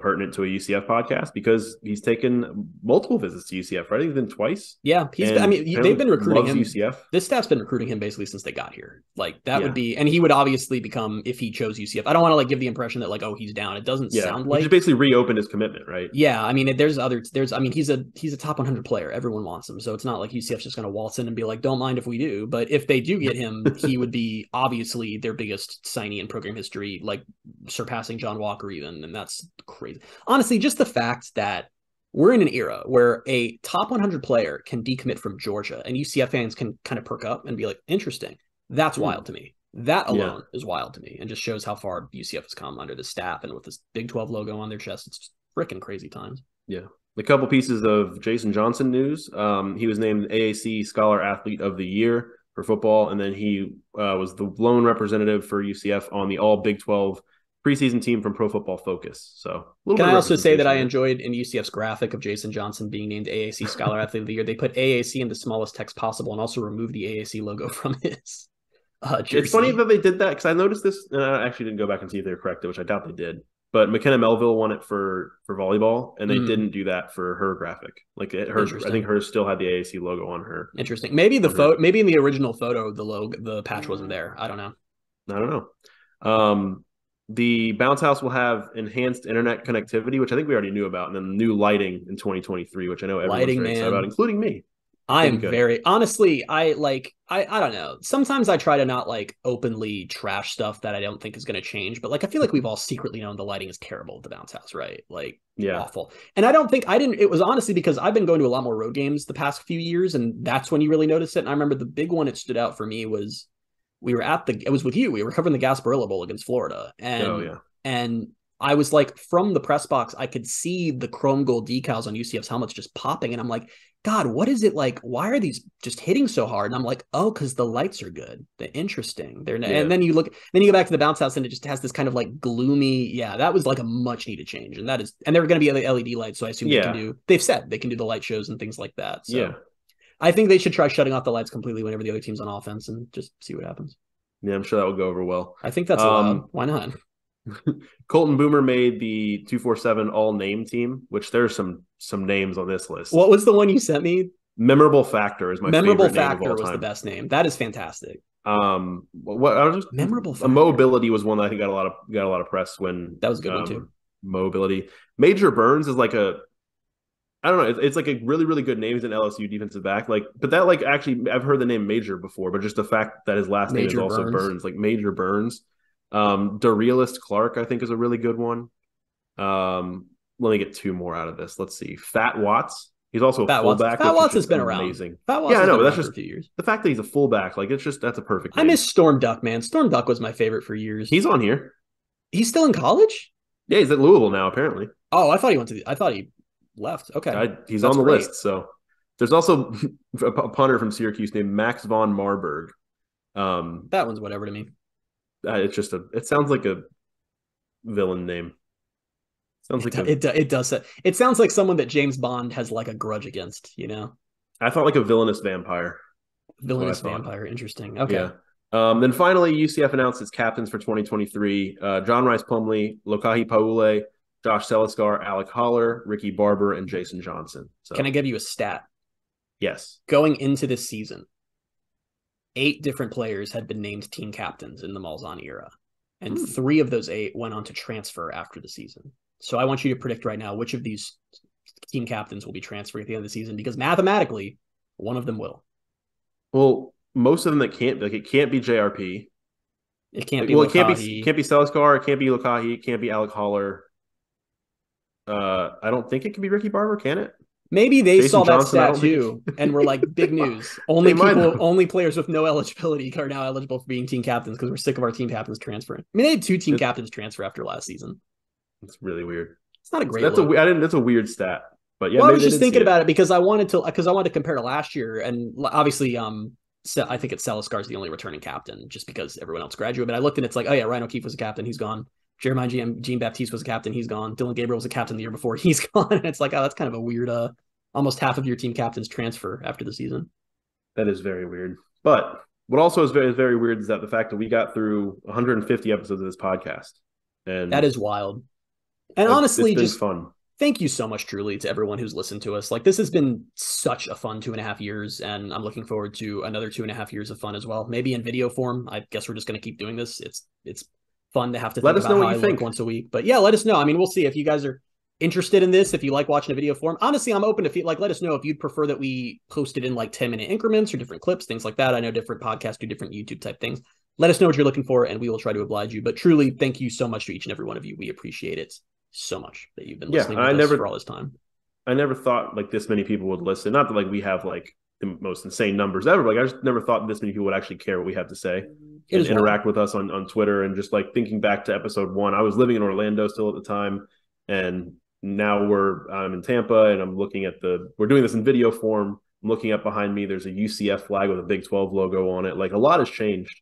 pertinent to a UCF podcast? Because he's taken multiple visits to UCF, right? He's been twice. Yeah, they've been recruiting him. UCF. This staff's been recruiting him basically since they got here. Like that would be, and he would obviously become, if he chose UCF. I don't want to give the impression that he's down. It doesn't sound like. He just basically reopened his commitment, right? Yeah, he's a top 100 player. Everyone wants him, so it's not like UCF's just going to waltz in and be like, don't mind if we do. But if they do get him, he would be obviously their biggest signee in program history, surpassing John Walker even, and that's crazy. Honestly, just the fact that we're in an era where a top 100 player can decommit from Georgia and UCF fans can kind of perk up and be like, interesting. That's wild to me. That alone is wild to me and just shows how far UCF has come under the staff and with this Big 12 logo on their chest. It's freaking crazy times. Yeah. A couple pieces of Jason Johnson news. He was named AAC Scholar Athlete of the Year for football, and then he was the lone representative for UCF on the all Big 12 preseason team from Pro Football Focus. So, can I also say that I enjoyed in UCF's graphic of Jason Johnson being named AAC Scholar Athlete of the Year, they put AAC in the smallest text possible and also removed the AAC logo from his jersey. It's funny that they did that because I noticed this, and I actually didn't go back and see if they were corrected, which I doubt they did. But McKenna Melville won it for volleyball, and they didn't do that for her graphic. I think hers still had the AAC logo on her. Interesting. Maybe maybe in the original photo, the patch wasn't there. I don't know. The Bounce House will have enhanced internet connectivity, which I think we already knew about, and then new lighting in 2023, which I know everyone's very excited about, including me. I am honestly, I don't know. Sometimes I try to not openly trash stuff that I don't think is going to change, but I feel like we've all secretly known the lighting is terrible at the Bounce House, right? Awful. And it was honestly because I've been going to a lot more road games the past few years, and that's when you really notice it. And I remember the big one that stood out for me was it was with you. We were covering the Gasparilla Bowl against Florida. And I was from the press box, I could see the chrome gold decals on UCF's helmets just popping. And I'm like, God, what is it like? Why are these just hitting so hard? And I'm like, oh, because the lights are good. They're interesting. And then you go back to the Bounce House and it just has this kind of gloomy. Yeah, that was a much needed change. And they're going to be LED lights. So I assume they've said they can do the light shows and things like that. So I think they should try shutting off the lights completely whenever the other team's on offense and just see what happens. Yeah, I'm sure that will go over well. I think that's allowed. Why not? Colton Boomer made the 247 all-name team, which there's some names on this list. What was the one you sent me? Memorable Factor is my Memorable favorite Factor name of all was time. the best name. That is fantastic. Memorable Factor. Mobility was one that I think got a lot of press when that was a good one too. Mobility. Major Burns is I don't know. It's a really, really good name. He's an LSU defensive back. But that actually, I've heard the name Major before, but just the fact that his last name is also Burns, Major Burns. Derealist Clark, I think, is a really good one. Let me get two more out of this. Let's see. Fat Watts. He's also a fullback. Fat Watts has been amazing. Fat Watts I know, but that's just a few years. The fact that he's a fullback, that's a perfect name. I miss Storm Duck, man. Storm Duck was my favorite for years. He's on here. He's still in college? Yeah, he's at Louisville now, apparently. Oh, I thought he left. Okay. He's on the list. So there's also a punter from Syracuse named Max von Marburg. That one's whatever to me. It sounds like a villain name. It does. It sounds like someone that James Bond has a grudge against, I thought like a villainous vampire. Villainous vampire. Interesting. Okay. Yeah. Then finally, UCF announced its captains for 2023. John Rice Plumlee, Lokahi Paule, Josh Seliskar, Alec Holler, Ricky Barber, and Jason Johnson. So, can I give you a stat? Yes. Going into this season, 8 different players had been named team captains in the Malzahn era, and 3 of those 8 went on to transfer after the season. So I want you to predict right now which of these team captains will be transferring at the end of the season, because mathematically, one of them will. Well, most of them that can't, it can't be JRP. It can't be. Well, it can't be Seliskar. It can't be Lokahi. It can't be Alec Holler. I don't think it can be Ricky Barber, can it? Maybe they Jason saw Johnson, that stat too and were like, big news. Only players with no eligibility are now eligible for being team captains because we're sick of our team captains transferring. I mean, they had 2 team captains transfer after last season. It's really weird. It's not a great That's a weird stat. But yeah, well, I was just thinking about it because I wanted to compare to last year, and obviously I think it's Seliskar's the only returning captain just because everyone else graduated. But I looked and it's like, oh yeah, Ryan O'Keefe was a captain. He's gone. Jeremiah Jean Baptiste was a captain. He's gone. Dylan Gabriel was a captain the year before. He's gone. And it's like, oh, that's kind of a weird, almost half of your team captains transfer after the season. That is very weird. But what also is very, very weird is that the fact that we got through 150 episodes of this podcast. And that is wild. And honestly, just fun. Thank you so much, truly, to everyone who's listened to us. Like, this has been such a fun 2.5 years, and I'm looking forward to another 2.5 years of fun as well. Maybe in video form. I guess we're just going to keep doing this. It's fun to have to think about how I look once a week. But yeah, let us know. I mean, we'll see if you guys are interested in this, if you like watching a video form. Honestly, I'm open to let us know if you'd prefer that we post it in like 10-minute increments or different clips, things like that. I know different podcasts do different YouTube type things. Let us know what you're looking for, and we will try to oblige you. But truly, thank you so much to each and every one of you. We appreciate it so much that you've been listening with us for all this time. I never thought like this many people would listen. Not that like we have like the most insane numbers ever. Like I just never thought this many people would actually care what we have to say and interact with us on Twitter. And just like thinking back to episode 1, I was living in Orlando still at the time, and now I'm in Tampa, and I'm looking at we're doing this in video form. I'm looking up behind me. There's a UCF flag with a Big 12 logo on it. Like a lot has changed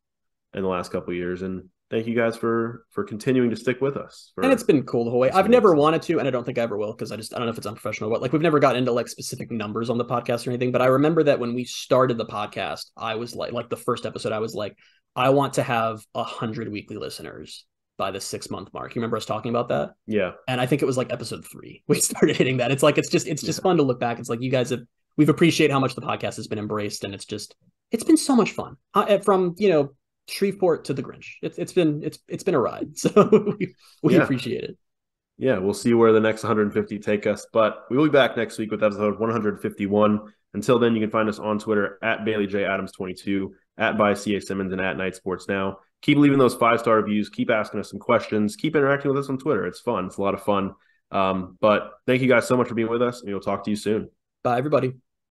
in the last couple of years, and thank you guys for continuing to stick with us. And it's been cool the whole way. I've never wanted to, and I don't think I ever will, because I don't know if it's unprofessional. But like, we've never gotten into like specific numbers on the podcast or anything. But I remember that when we started the podcast, I was like the first episode, I was like, I want to have 100 weekly listeners by the 6-month mark. You remember us talking about that? Yeah. And I think it was like episode 3 we started hitting that. It's like it's just fun to look back. It's like we've appreciated how much the podcast has been embraced, and it's been so much fun. From Shreveport to the Grinch. It's been a ride. So we appreciate it. Yeah, we'll see where the next 150 take us, but we will be back next week with episode 151. Until then, you can find us on Twitter at BaileyJAdams22, at @CA Simmons, and at Night Sports Now. Keep leaving those 5-star reviews. Keep asking us some questions. Keep interacting with us on Twitter. It's fun. It's a lot of fun. But thank you guys so much for being with us, and we'll talk to you soon. Bye, everybody.